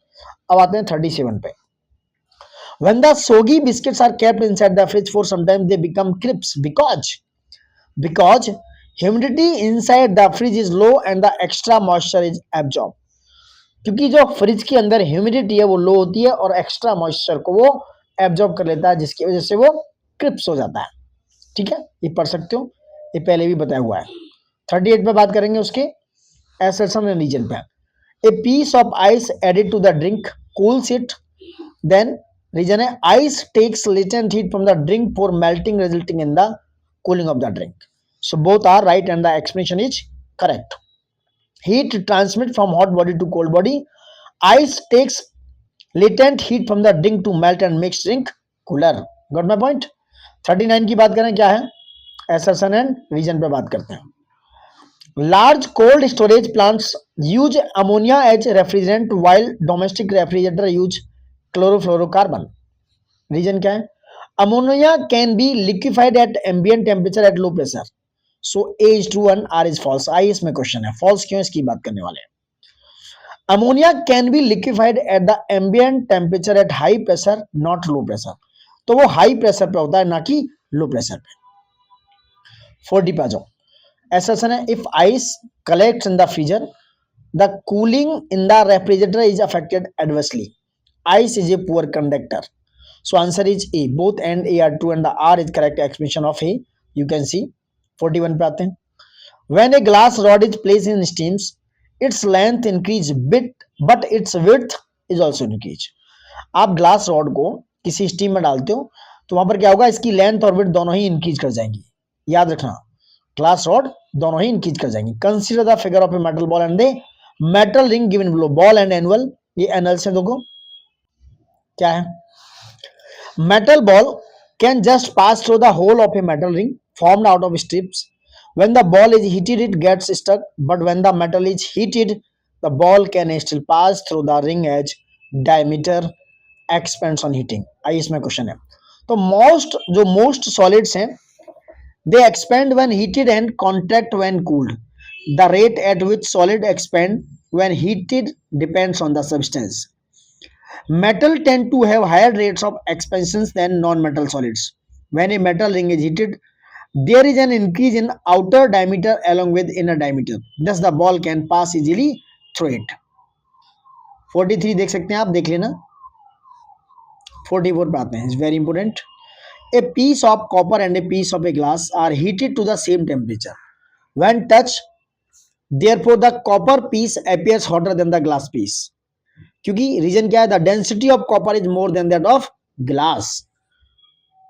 अब आते हैं 37 पे। When the soggy biscuits are kept inside the fridge for some time, they become crisps because humidity inside the fridge is low and the extra moisture is absorbed. क्योंकि जो फ्रिज के अंदर ह्यूमिडिटी है वो लो होती है और एक्स्ट्रा मॉइस्चर को वो एब्जॉर्ब कर लेता है, जिसकी वजह से वो क्रिप्स हो जाता है। ठीक है, ये पढ़ सकते हो, ये पहले भी बताया हुआ है। 38 पे बात करेंगे उसके एसेशन एंड रीजन पे। A piece of ice added to the drink cools it, then reason है ice takes latent heat from the drink for melting resulting in the cooling of the drink. So both are right and the explanation is correct. Heat transmit from hot body to cold body. Ice takes latent heat from the drink to melt and makes drink cooler. Got my point? 39 की बात करें क्या है, assertion and reason पे बात करते हैं। Large cold storage plants use ammonia as refrigerant while domestic refrigerator use chlorofluorocarbon. Reason क्या है? Ammonia can be liquefied at ambient temperature at low pressure. So A is true and R is false. I इसमें क्वेश्चन है, false क्यों, इसकी बात करने वाले हैं। Ammonia can be liquefied at the ambient temperature at high pressure, not low pressure. तो वो हाई प्रेशर पे होता है, ना कि लो प्रेशर पे। 40 पे आ जाओ। Assertion है if ice collects in the freezer, the cooling in the refrigerator is affected adversely. Ice is a poor conductor. So answer is A. Both and A are true and the R is correct explanation of A. You can see 41 पे आते हैं। When a glass rod is placed in steams, its length increase bit, but its width is also increase. आप ग्लास रॉड को किसी स्टीम में डालते हो तो वहां पर क्या होगा, इसकी लेंथ और विड्थ दोनों ही इंक्रीज कर जाएंगी। याद रखना, ग्लास रॉड दोनों ही इंक्रीज कर जाएंगी। Consider the figure of a metal ball and the metal ring given below. Ball and annual, ये एनल से देखो क्या है। Metal ball can just pass through the hole of a metal ring formed out of strips. When the ball is heated, it gets stuck, but when the metal is heated, the ball can still pass through the ring as diameter expands on heating. आइए इसमें क्वेश्चन है। तो most solids हैं, they expand when heated and contract when cooled. The rate at which solid expand when heated depends on the substance. Metal tend to have higher rates of expansions than non-metal solids. When a metal ring is heated, there is an increase in outer diameter along with inner diameter. Thus, the ball can pass easily through it. 43 देख सकते हैं आप, देख लेना। 44 पे आते हैं, it's very important. A piece of copper and a piece of a glass are heated to the same temperature. When touched, therefore the copper piece appears hotter than the glass piece. क्योंकि रीजन क्या है, the density of copper is more than that of glass.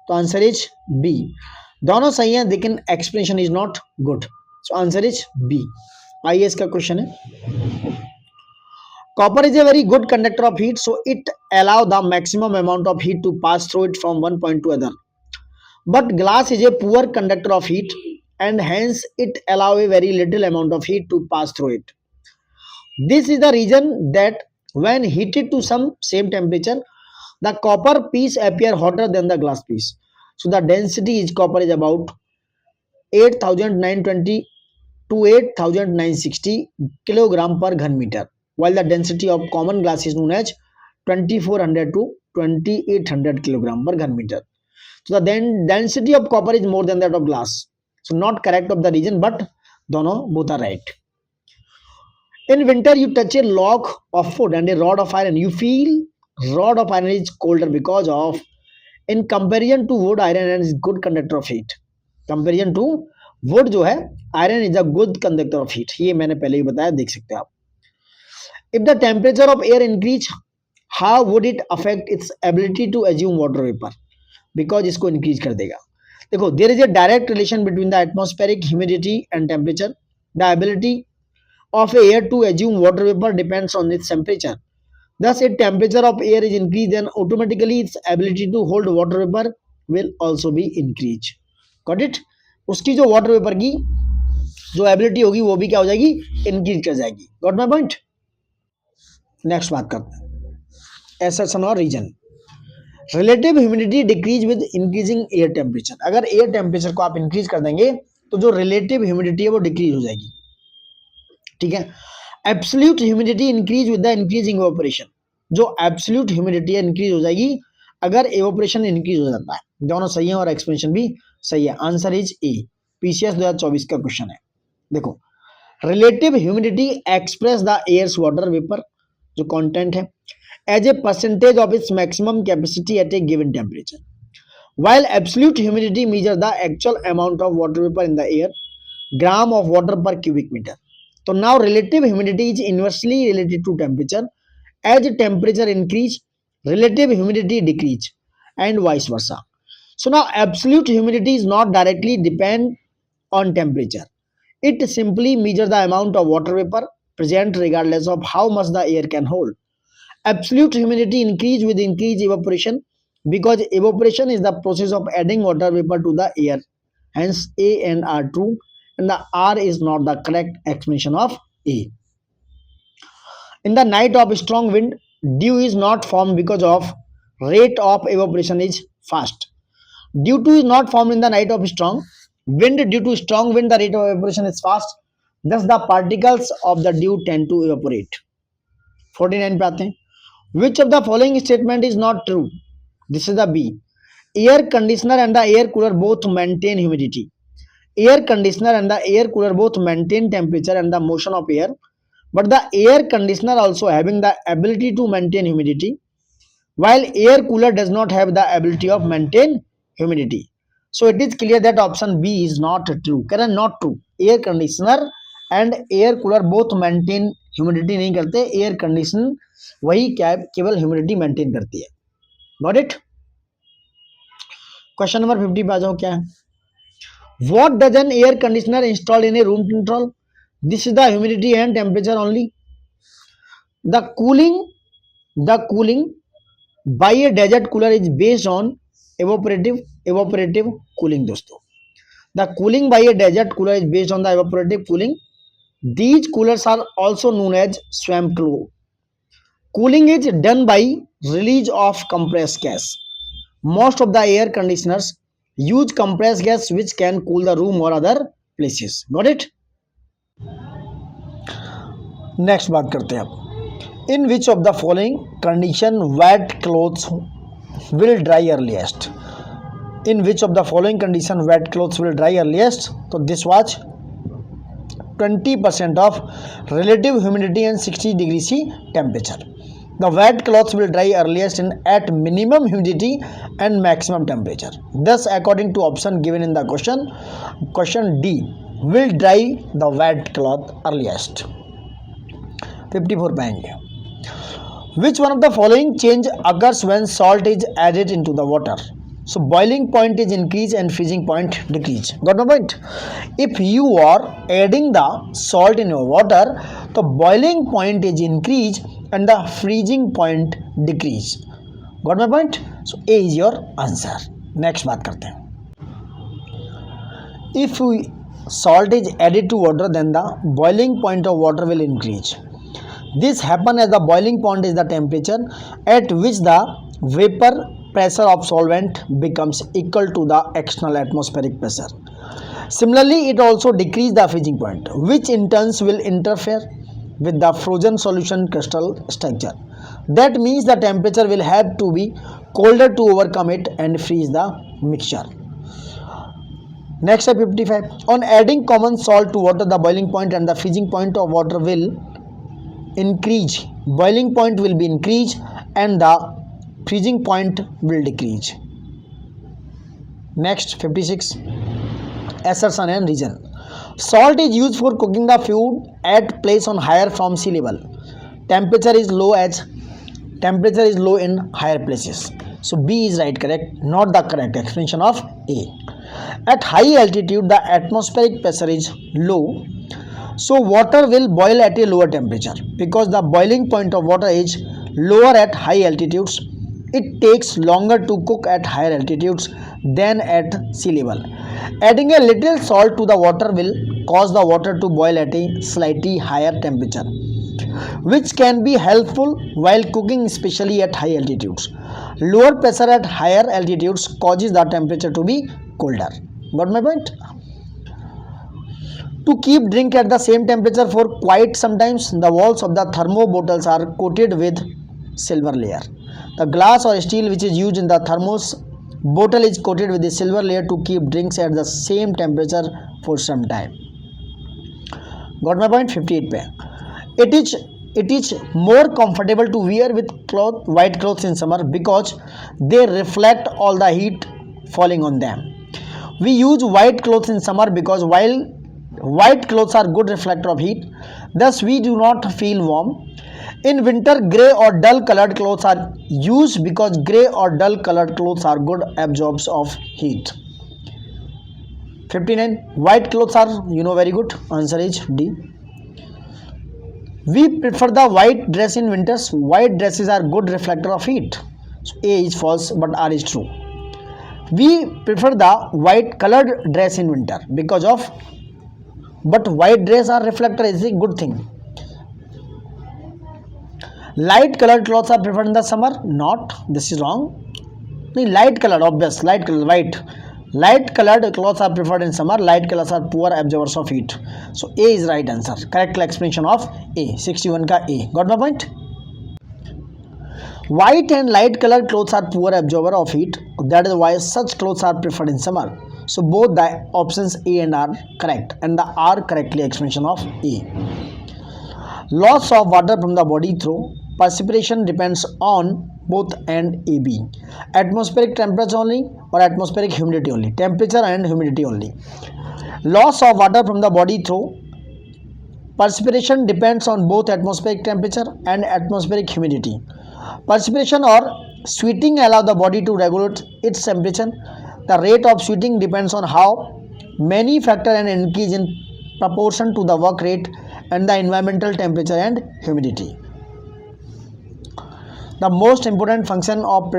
तो आंसर इज बी। दोनों सही है लेकिन explanation is not good, so answer is B. आइए इसका क्वेश्चन है, copper is a very good conductor of heat, so it allow the maximum amount of heat to pass through it from one point to other, but glass is a poor conductor of heat and hence it allow a very little amount of heat to pass through it. This is the reason that when heated to some same temperature, the copper piece appear hotter than the glass piece. So the density is copper is about 8,920 to 8,960 kilogram per ghन meter, while the density of common glass is known as 2,400 to 2,800 kilogram per ghन meter. So the density of copper is more than that of glass. So not correct of the region, but दोनों both are right. In winter, you touch a log of wood and a rod of iron. You feel rod of iron is colder because of, in comparison to wood, iron is good conductor of heat. Comparison to wood जो है, iron is a good conductor of heat. ये मैंने पहले ही बताया, देख सकते हैं आप. If the temperature of air increase, how would it affect its ability to assume water vapor? Because इसको increase कर देगा. देखो, there is a direct relation between the atmospheric humidity and temperature. The ability of air to assume water vapor depends on its temperature. Thus, if temperature of air is increased, then automatically its ability to hold water vapor will also be increased. Got it? उसकी जो water vapor की जो ability होगी वो भी क्या हो जाएगी, increase कर जाएगी. Got my point? Next बात करते हैं assertion और reason. Relative humidity decrease with increasing air temperature. अगर air temperature को आप increase कर देंगे तो जो relative humidity है वो decrease हो जाएगी. ठीक है. Absolute humidity increase with the increasing evaporation. जो absolute humidity है increase हो जाएगी अगर evaporation increase हो जाता है. दोनों सही है और एक्सप्लेनेशन भी सही है. Answer is a. पीसीएस 2024 का क्वेश्चन है. देखो, relative humidity express the air's water vapour जो कंटेंट है as a percentage of its maximum capacity at a given temperature, while absolute humidity measures the actual amount of water vapor in the air, gram of water per cubic meter. So now relative humidity is inversely related to temperature. As temperature increase, relative humidity decrease and vice versa. So now absolute humidity is not directly depend on temperature. It simply measures the amount of water vapor present regardless of how much the air can hold. Absolute humidity increase with increased evaporation because evaporation is the process of adding water vapor to the air. Hence A and R true, and the R is not the correct explanation of A. In the night of strong wind, dew is not formed because of rate of evaporation is fast. Dew is not formed in the night of strong wind. Due to strong wind, the rate of evaporation is fast. Thus, the particles of the dew tend to evaporate. 49 पे आते हैं. Which of the following statement is not true? This is the B. Air conditioner and the air cooler both maintain humidity. Air conditioner and the air cooler both maintain temperature and the motion of air, but the air conditioner also having the ability to maintain humidity, while air cooler does not have the ability of maintain humidity. So it is clear that option B is not true. Correct? Not true. Air conditioner and air cooler both maintain humidity नहीं करते. Air conditioner वही क्या केवल ह्यूमिडिटी मेंटेन करती है. Got it. क्वेश्चन नंबर 50 पे आ जाओ. क्या है? What does an air conditioner installed in a room control? This is the humidity and temperature only. The cooling by a desert cooler is based on evaporative cooling. दोस्तों, the cooling by a desert cooler is based on the evaporative cooling. These coolers are also known as swamp cooling is done by release of compressed gas. Most of the air conditioners use compressed gas which can cool the room or other places. Got it? Next बात करते हैं अब. In which of the following condition wet clothes will dry earliest? In which of the following condition wet clothes will dry earliest? So this was 20% of relative humidity and 60 degrees C temperature. The wet clothes will dry earliest at minimum humidity and maximum temperature. Thus, according to option given in the question D will dry the wet cloth earliest. 54 पे आएंगे. Which one of the following change occurs when salt is added into the water? So boiling point is increase and freezing point decrease. Got my point? If you are adding the salt in your water, the boiling point is increase and the freezing point decrease. Got my point? So A is your answer. Next बात करते हैं. If salt is added to water, then the boiling point of water will increase. This happens as the boiling point is the temperature at which the vapor pressure of solvent becomes equal to the external atmospheric pressure. Similarly, it also decreases the freezing point, which in turn will interfere with the frozen solution crystal structure. That means the temperature will have to be colder to overcome it and freeze the mixture. Next step 55. On adding common salt to water, the boiling point and the freezing point of water will increase. Boiling point will be increased and the freezing point will decrease. Next, 56, assertion and reason. Salt is used for cooking the food at place on higher from sea level. Temperature is low in higher places. So B is right, correct, not the correct explanation of A. At high altitude, the atmospheric pressure is low, so water will boil at a lower temperature. Because the boiling point of water is lower at high altitudes, it takes longer to cook at higher altitudes than at sea level. Adding a little salt to the water will cause the water to boil at a slightly higher temperature, which can be helpful while cooking, especially at high altitudes. Lower pressure at higher altitudes causes the temperature to be colder. Got my point? To keep drink at the same temperature for quite sometimes, the walls of the thermo bottles are coated with silver layer. The glass or steel which is used in the thermos bottle is coated with a silver layer to keep drinks at the same temperature for some time. Got my point? 58 पे. It is more comfortable to wear with white clothes in summer because they reflect all the heat falling on them. We use white clothes in summer because while white clothes are good reflector of heat, thus we do not feel warm. In winter, grey or dull colored clothes are used because grey or dull colored clothes are good absorbers of heat. 59. White clothes are, very good. Answer is D. We prefer the white dress in winters. White dresses are good reflector of heat. So A is false, but R is true. We prefer the white colored dress in winter because of, but white dress or reflector is a good thing. Light colored clothes are preferred in the summer. Not. This is wrong. Light colored, obvious. Light colored, white. Light colored clothes are preferred in summer. Light colors are poor absorbers of heat. So A is right answer. Correct explanation of A. 61 ka A. Got my point? White and light colored clothes are poor absorber of heat. That is why such clothes are preferred in summer. So both the options A and R correct, and the R correctly explanation of A. Loss of water from the body through perspiration depends on both and AB. Atmospheric temperature only or atmospheric humidity only? Temperature and humidity only. Loss of water from the body through perspiration depends on both atmospheric temperature and atmospheric humidity. Perspiration or sweating allow the body to regulate its temperature. The rate of sweating depends on how many factors and increase in proportion to the work rate and the environmental temperature and humidity. The most important function of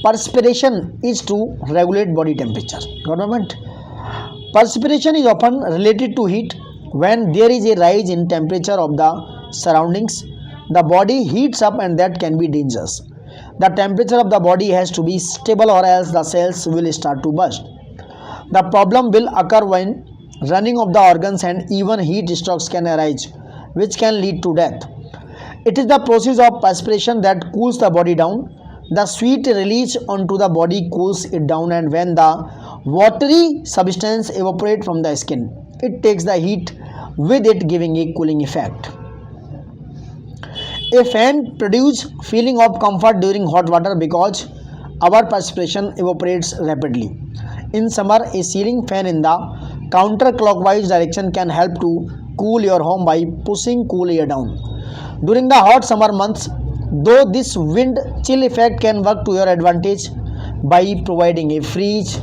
perspiration is to regulate body temperature. Got my point? Perspiration is often related to heat. When there is a rise in temperature of the surroundings, the body heats up and that can be dangerous. The temperature of the body has to be stable or else the cells will start to burst. The problem will occur when running of the organs and even heat strokes can arise, which can lead to death. It is the process of perspiration that cools the body down. The sweat released onto the body cools it down, and when the watery substance evaporates from the skin, it takes the heat with it, giving a cooling effect. A fan produces feeling of comfort during hot water because our perspiration evaporates rapidly. In summer, a ceiling fan in the counterclockwise direction can help to cool your home by pushing cool air down. During the hot summer months, though, this wind chill effect can work to your advantage by providing a breeze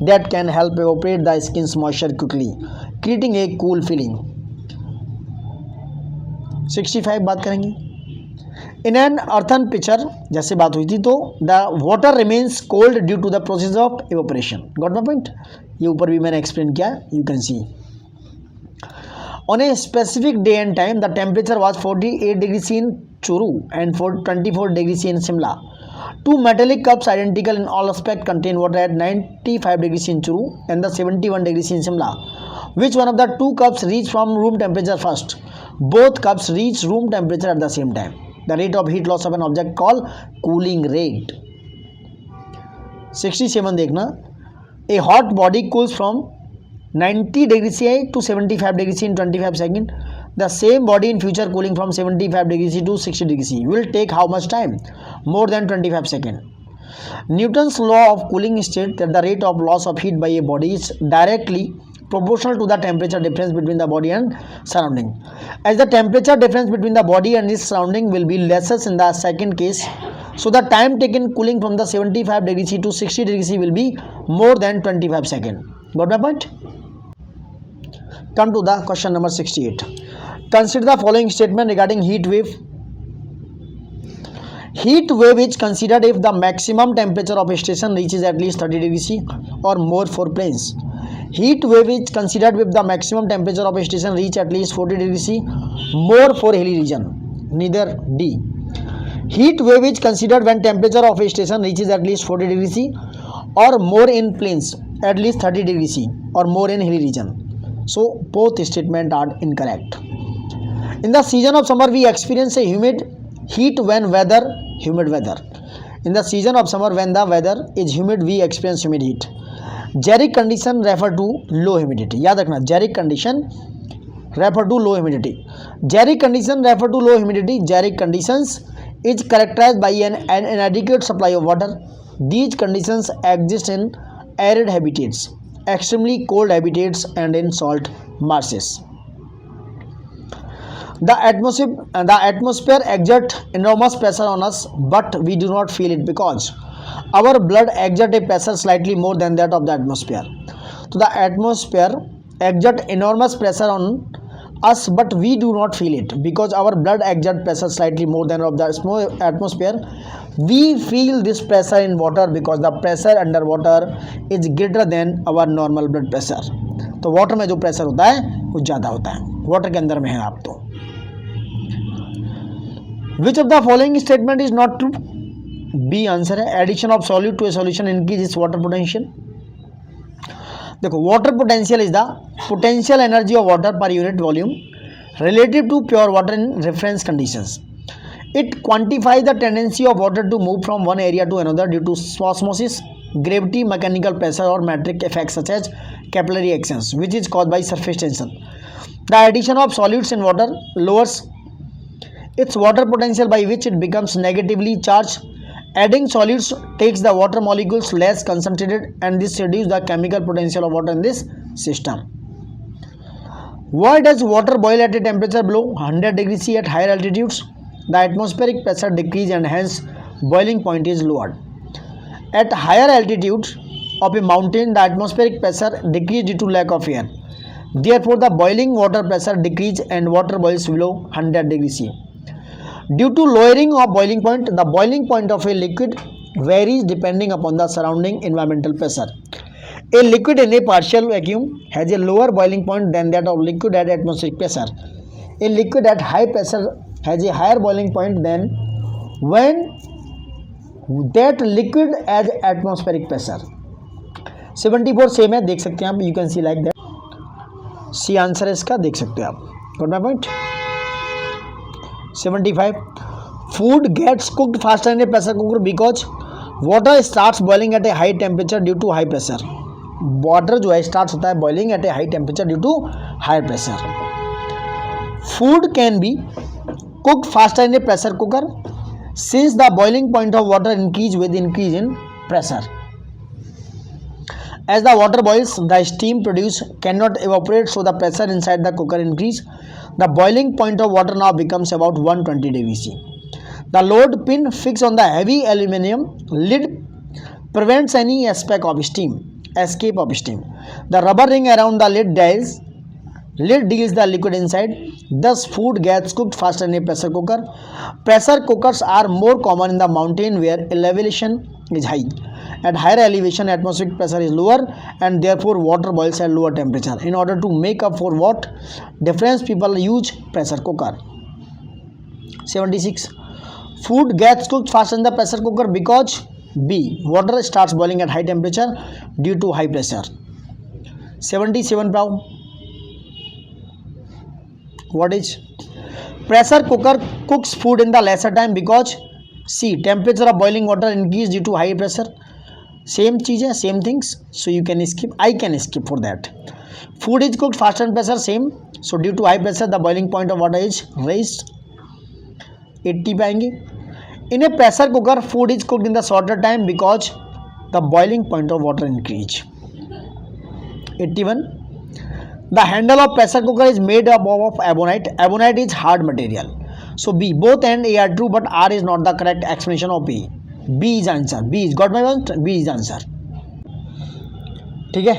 that can help evaporate the skin's moisture quickly, creating a cool feeling. 65 बात करेंगे. In an earthen pitcher, जैसे बात हुई थी, तो the water remains cold due to the process of evaporation. Got my point? ये ऊपर भी मैंने explain किया. You can see. On a specific day and time, the temperature was 48 degrees C in Churu and 24 degrees C in Simla. Two metallic cups identical in all aspects contain water at 95 degrees C in Churu and the 71 degrees C in Simla. Which one of the two cups reach from room temperature first? Both cups reach room temperature at the same time. The rate of heat loss of an object called cooling rate. 67 देखना. A hot body cools from 90 degrees C to 75 degrees C in 25 seconds. the same body in future cooling from 75 degrees C to 60 degrees C will take how much time? More than 25 seconds. Newton's law of cooling states that the rate of loss of heat by a body is directly proportional to the temperature difference between the body and surrounding. As the temperature difference between the body and its surrounding will be lesser in the second case, so the time taken cooling from the 75 degrees C to 60 degrees C will be more than 25 seconds. Got my point? Come to the question number 68. Consider the following statement regarding heat wave. Heat wave is considered if the maximum temperature of a station reaches at least 30 degrees C or more for planes. Heat wave is considered if the maximum temperature of a station reach at least 40 degrees C, more for hilly region. Neither D. Heat wave is considered when temperature of a station reaches at least 40 degrees C or more in plains, at least 30 degrees C or more in hilly region. So both statements are incorrect. In the season of summer, we experience a humid heat when humid weather. In the season of summer, when the weather is humid, we experience humid heat. Xeric condition refer to low humidity. याद रखना, xeric condition refer to low humidity. Xeric condition refer to low humidity. Xeric conditions is characterized by an inadequate supply of water. These conditions exist in arid habitats, extremely cold habitats, and in salt marshes. The atmosphere exerts enormous pressure on us, but we do not feel it because our blood exerts a pressure slightly more than that of the atmosphere. So the atmosphere exerts enormous pressure on us, but we do not feel it because our blood exerts pressure slightly more than of the atmosphere. We feel this pressure in water because the pressure under water is greater than our normal blood pressure. तो वाटर में जो प्रेशर होता है वो ज़्यादा होता है, वाटर के अंदर में है आप तो. Which of the following statement is not true? B answer है. Addition of solute to a solution increase water potential. देखो, water potential is the potential energy of water per unit volume relative to pure water in reference conditions. It quantifies the tendency of water to move from one area to another due to osmosis, gravity, mechanical pressure, or metric effects such as capillary actions, which is caused by surface tension. The addition of solutes in water lowers its water potential, by which it becomes negatively charged. Adding solutes takes the water molecules less concentrated, and this reduces the chemical potential of water in this system. Why does water boil at a temperature below 100 degrees C at higher altitudes? The atmospheric pressure decreases and hence boiling point is lowered. At higher altitudes of a mountain, the atmospheric pressure decreases due to lack of air. Therefore, the boiling water pressure decreases and water boils below 100 degrees C. Due to lowering of boiling point, the boiling point of a liquid varies depending upon the surrounding environmental pressure. A liquid in a partial vacuum has a lower boiling point than that of liquid at atmospheric pressure. A liquid at high pressure has a higher boiling point than when that liquid at atmospheric pressure. 74 same है, देख सकते हैं आप. You can see like that. C answer है इसका, देख सकते हैं आप. Got my point. 75. Food gets cooked faster in a pressure cooker because water starts boiling at a high temperature due to high pressure. Water जो है स्टार्ट होता है boiling at a high temperature due to high pressure. Food can be cooked faster in a pressure cooker since the boiling point of water increase with increase in pressure. As the water boils, the steam produced cannot evaporate, so the pressure inside the cooker increase. The boiling point of water now becomes about 120 degrees C. The load pin fixed on the heavy aluminum lid prevents any escape of steam. The rubber ring around the lid deals the liquid inside. Thus, food gets cooked faster in a pressure cooker. Pressure cookers are more common in the mountain where elevation is high. At higher elevation, atmospheric pressure is lower and therefore water boils at lower temperature. In order to make up for what difference, people use pressure cooker. 76. Food gets cooked faster in the pressure cooker because B. Water starts boiling at high temperature due to high pressure. 77. What is? Pressure cooker cooks food in the lesser time because C. Temperature of boiling water increase due to high pressure. Same चीज है, same things, so you can skip, I can skip for that. Food is cooked fast and pressure same, so due to high pressure the boiling point of water is raised. 80 पे आएंगे. In a pressure cooker food is cooked in the shorter time because the boiling point of water increase. 81. The handle of pressure cooker is made up of ebonite. Ebonite is hard material. So B, both and A are true, but R is not the correct explanation of B. B is answer. B is got my point. B is answer. ठीक है.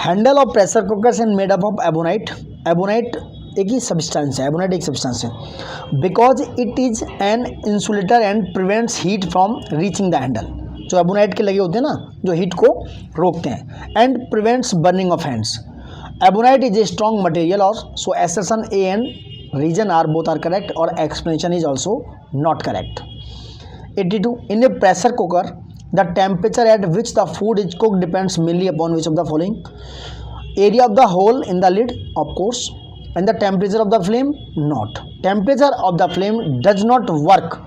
Handle of pressure cookers is made up of ebonite. Ebonite एक ही सब्सटेंस है. ebonite एक सब्सटेंस है. Because it is an insulator and prevents heat from reaching the handle. जो एबोनाइट के लगे होते हैं ना, जो हीट को रोकते हैं. And prevents burning of hands. Ebonite is a strong material और so assertion A and reason R both are correct और explanation is also not correct. 82. In a pressure cooker the temperature at which the food is cook depends mainly upon which of the following. Area of the hole in the lid of course and the temperature of the flame not. Temperature of the flame does not work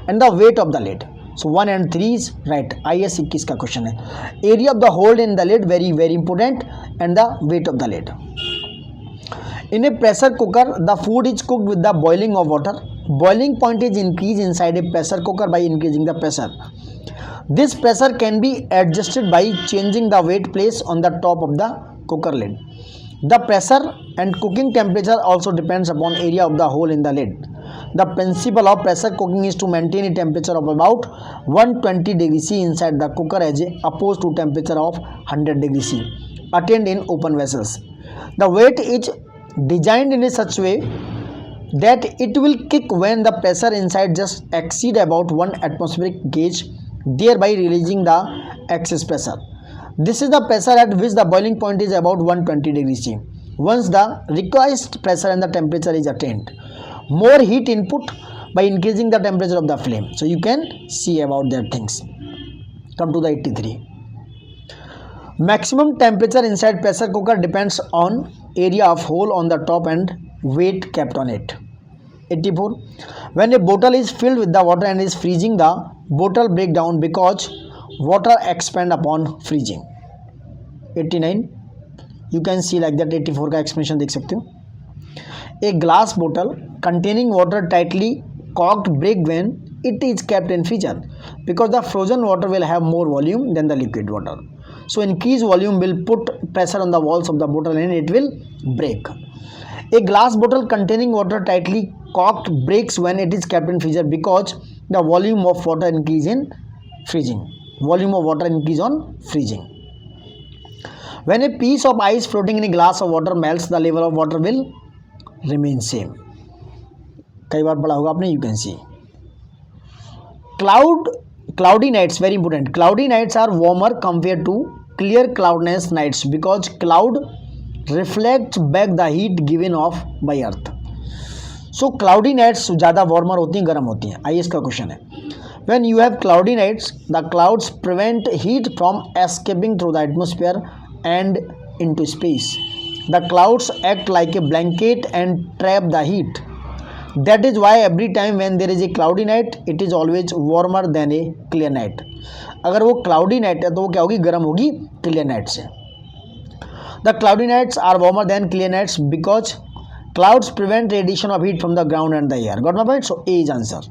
and the weight of the lid. So 1 and 3 is right. IS 21 का क्वेश्चन है. Area of the hole in the lid very very important and the weight of the lid. In a pressure cooker the food is cooked with the boiling of water. Boiling point is increase inside a pressure cooker by increasing the pressure. This pressure can be adjusted by changing the weight place on the top of the cooker lid. The pressure and cooking temperature also depends upon area of the hole in the lid. The principle of pressure cooking is to maintain a temperature of about 120 degrees C inside the cooker as opposed to temperature of 100 degrees C attained in open vessels. The weight is designed in a such way that it will kick when the pressure inside just exceed about 1 atmospheric gauge, thereby releasing the excess pressure. This is the pressure at which the boiling point is about 120 degrees C. Once the required pressure and the temperature is attained, more heat input by increasing the temperature of the flame. So you can see about that things. Come to the 83. Maximum temperature inside pressure cooker depends on area of hole on the top and weight kept on it. 84. When a bottle is filled with the water and is freezing, the bottle break down because water expand upon freezing. 89. You can see like that. 84 का एक्सप्लेनेशन देख सकते हो. A glass bottle containing water tightly corked break when it is kept in freezer because the frozen water will have more volume than the liquid water. So increased volume will put pressure on the walls of the bottle and it will break. A glass bottle containing water tightly corked breaks when it is kept in freezer because the volume of water increase in freezing. Volume of water increase on freezing. When a piece of ice floating in a glass of water melts, the level of water will remain same. कई बार पढ़ा होगा आपने. You can see. Cloudy nights, very important. Cloudy nights are warmer compared to clear cloudless nights because cloud reflects back the heat given off by earth. So cloudy nights ज़्यादा warmer होती हैं, गर्म होती हैं. IS का क्वेश्चन है. When you have cloudy nights, the clouds prevent heat from escaping through the atmosphere and into space. The clouds act like a blanket and trap the heat. That is why every time when there is a cloudy night, it is always warmer than a clear night. अगर वो cloudy night है तो वो क्या होगी, गर्म होगी clear night से. The cloudy nights are warmer than clear nights because clouds prevent radiation of heat from the ground and the air. Got my point? So A is answer.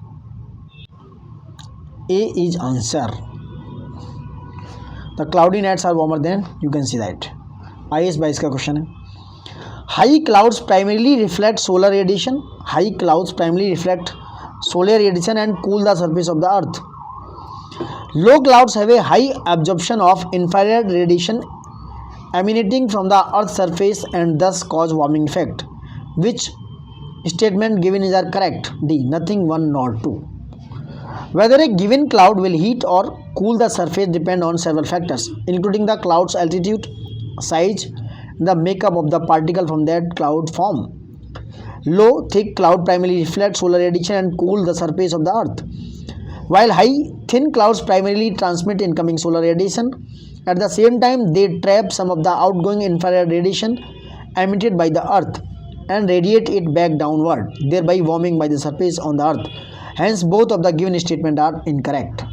A is answer. The cloudy nights are warmer than, you can see that. IS 22 का क्वेश्चन है. High clouds primarily reflect solar radiation. High clouds primarily reflect solar radiation and cool the surface of the earth. Low clouds have a high absorption of infrared radiation emanating from the earth's surface and thus cause warming effect. Which statement given is correct? D. Nothing, 1 nor 2. Whether a given cloud will heat or cool the surface depend on several factors, including the cloud's altitude, size, the makeup of the particle from that cloud form. Low, thick cloud primarily reflect solar radiation and cool the surface of the earth, while high, thin clouds primarily transmit incoming solar radiation. At the same time, they trap some of the outgoing infrared radiation emitted by the earth and radiate it back downward, thereby warming by the surface on the earth Hence both of the given statement are incorrect.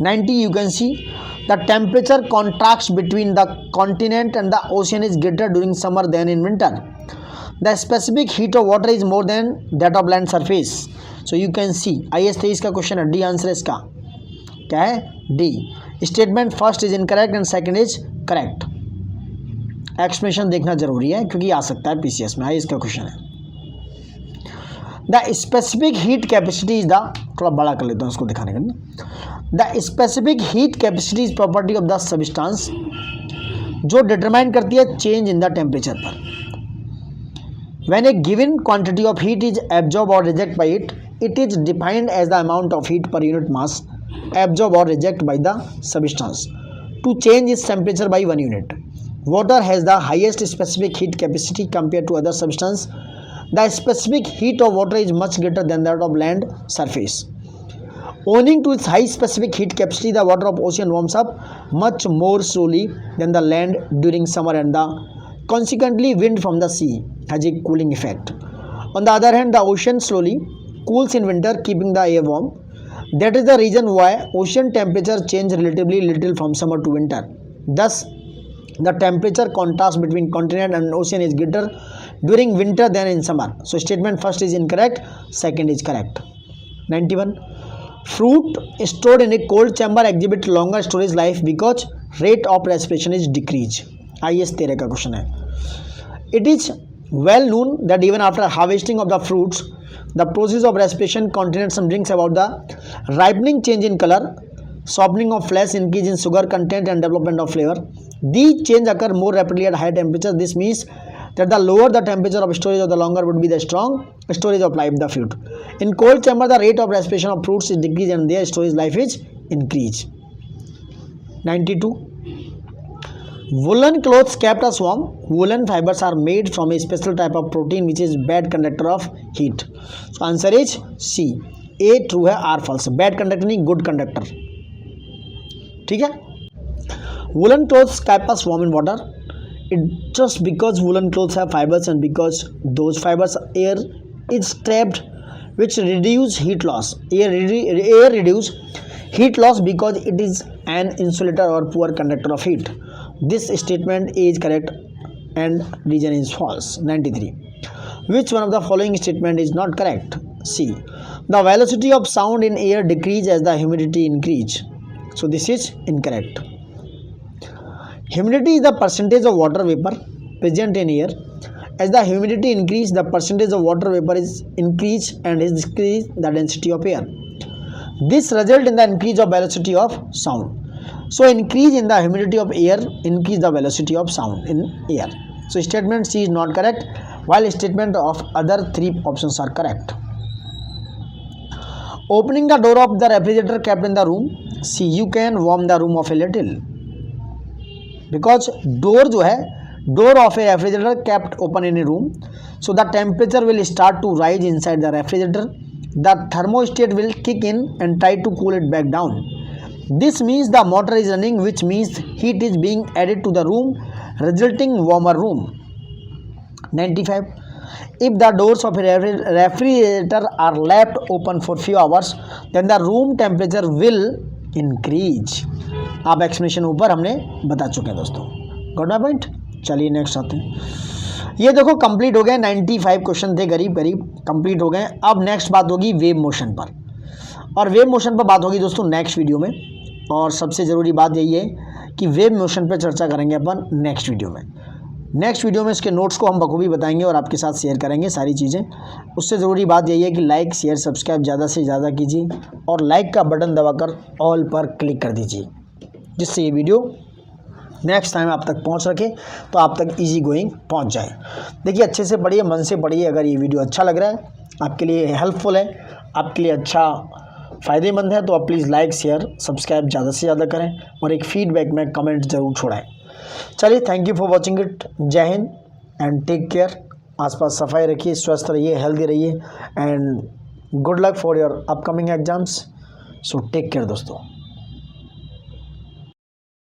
90, you can see the temperature contrast between the continent and the ocean is greater during summer than in winter. The specific heat of water is more than that of land surface. So you can see IS 23 का क्वेश्चन है, डी आंसर है इसका, क्या है, D. Statement first is incorrect and second is correct. Explanation देखना जरूरी है क्योंकि आ सकता है पीसीएस में. इसका क्वेश्चन है the specific heat capacity is the, थोड़ा बड़ा कर लेता हूँ इसको दिखाने के लिए. The specific heat capacity is property of the substance जो डिटरमाइन करती है चेंज इन द टेम्परेचर पर. When a given quantity of heat is absorbed or rejected by it, it is defined as the amount of heat per unit mass absorbed or rejected by the substance to change its temperature by 1 unit. Water has the highest specific heat capacity compared to other substance. The specific heat of water is much greater than that of land surface. Owing to its high specific heat capacity, the water of ocean warms up much more slowly than the land during summer, and consequently wind from the sea has a cooling effect. On the other hand, the ocean slowly cools in winter, keeping the air warm. That is the reason why ocean temperature change relatively little from summer to winter. Thus, the temperature contrast between continent and ocean is greater during winter than in summer. So statement first is incorrect, second is correct. 91. Fruit stored in a cold chamber exhibit longer storage life because rate of respiration is decreased. IS 13 का क्वेश्चन है. It is well known that even after harvesting of the fruits, the process of respiration contains some drinks about the ripening, change in color, softening of flesh, increase in sugar content and development of flavor. These changes occur more rapidly at high temperature. This means that the lower the temperature of storage, the longer would be the strong storage of life the fruit. In cold chamber, the rate of respiration of fruits is decreased and their storage life is increased. 92. Woolen clothes kept us warm. Woolen fibers are made from a special type of protein which is bad conductor of heat. So answer is C. A true है, R false. Bad conductor नहीं, good conductor. ठीक है. Woolen clothes kept us warm in water. It just because woolen clothes have fibers and because those fibers air is trapped, which reduce heat loss. Air reduce heat loss because it is an insulator or poor conductor of heat. This statement is correct and reason is false. 93. Which one of the following statement is not correct? C. The velocity of sound in air decrease as the humidity increase. So this is incorrect. Humidity is the percentage of water vapor present in air. As the humidity increase, the percentage of water vapor is increased and is decrease the density of air. This result in the increase of velocity of sound. So increase in the humidity of air increase the velocity of sound in air. So statement C is not correct, while statement of other three options are correct. Opening the door of the refrigerator kept in the room. C. You can warm the room of a little. Because door जो है, door of a refrigerator kept open in a room, so the temperature will start to rise inside the refrigerator. The thermostat will kick in and try to cool it back down. This means the motor is running, which means heat is being added to the room, resulting warmer room. 95. If the doors of a refrigerator are left open for few hours, then the room temperature will increase. आप एक्सप्लेनेशन ऊपर हमने बता चुके हैं दोस्तों. Got my point. चलिए नेक्स्ट आते हैं. ये देखो कंप्लीट हो गए. 95 क्वेश्चन थे, करीब कंप्लीट हो गए. अब नेक्स्ट बात होगी वेव मोशन पर, और वेव मोशन पर बात होगी दोस्तों नेक्स्ट वीडियो में. और सबसे ज़रूरी बात यही है कि वेव मोशन पर चर्चा करेंगे अपन नेक्स्ट वीडियो में. नेक्स्ट वीडियो में इसके नोट्स को हम बखूबी बताएंगे और आपके साथ शेयर करेंगे सारी चीज़ें. उससे ज़रूरी बात यही है कि लाइक शेयर सब्सक्राइब ज़्यादा से ज़्यादा कीजिए और लाइक का बटन दबाकर ऑल पर क्लिक कर दीजिए, जिससे ये वीडियो नेक्स्ट टाइम आप तक पहुंच सके, तो आप तक इजी गोइंग पहुंच जाए. देखिए अच्छे से पढ़िए, मन से पढ़िए. अगर ये वीडियो अच्छा लग रहा है, आपके लिए हेल्पफुल है, आपके लिए अच्छा फ़ायदेमंद है, तो आप प्लीज़ लाइक शेयर सब्सक्राइब ज़्यादा से ज़्यादा करें और एक फीडबैक में कमेंट ज़रूर छोड़ाएं. चलिए, thank you for watching it. जय हिंद एंड टेक केयर. आसपास सफाई रखिए, स्वस्थ रहिए, हेल्दी रहिए and good luck for your upcoming exams. So take care दोस्तों.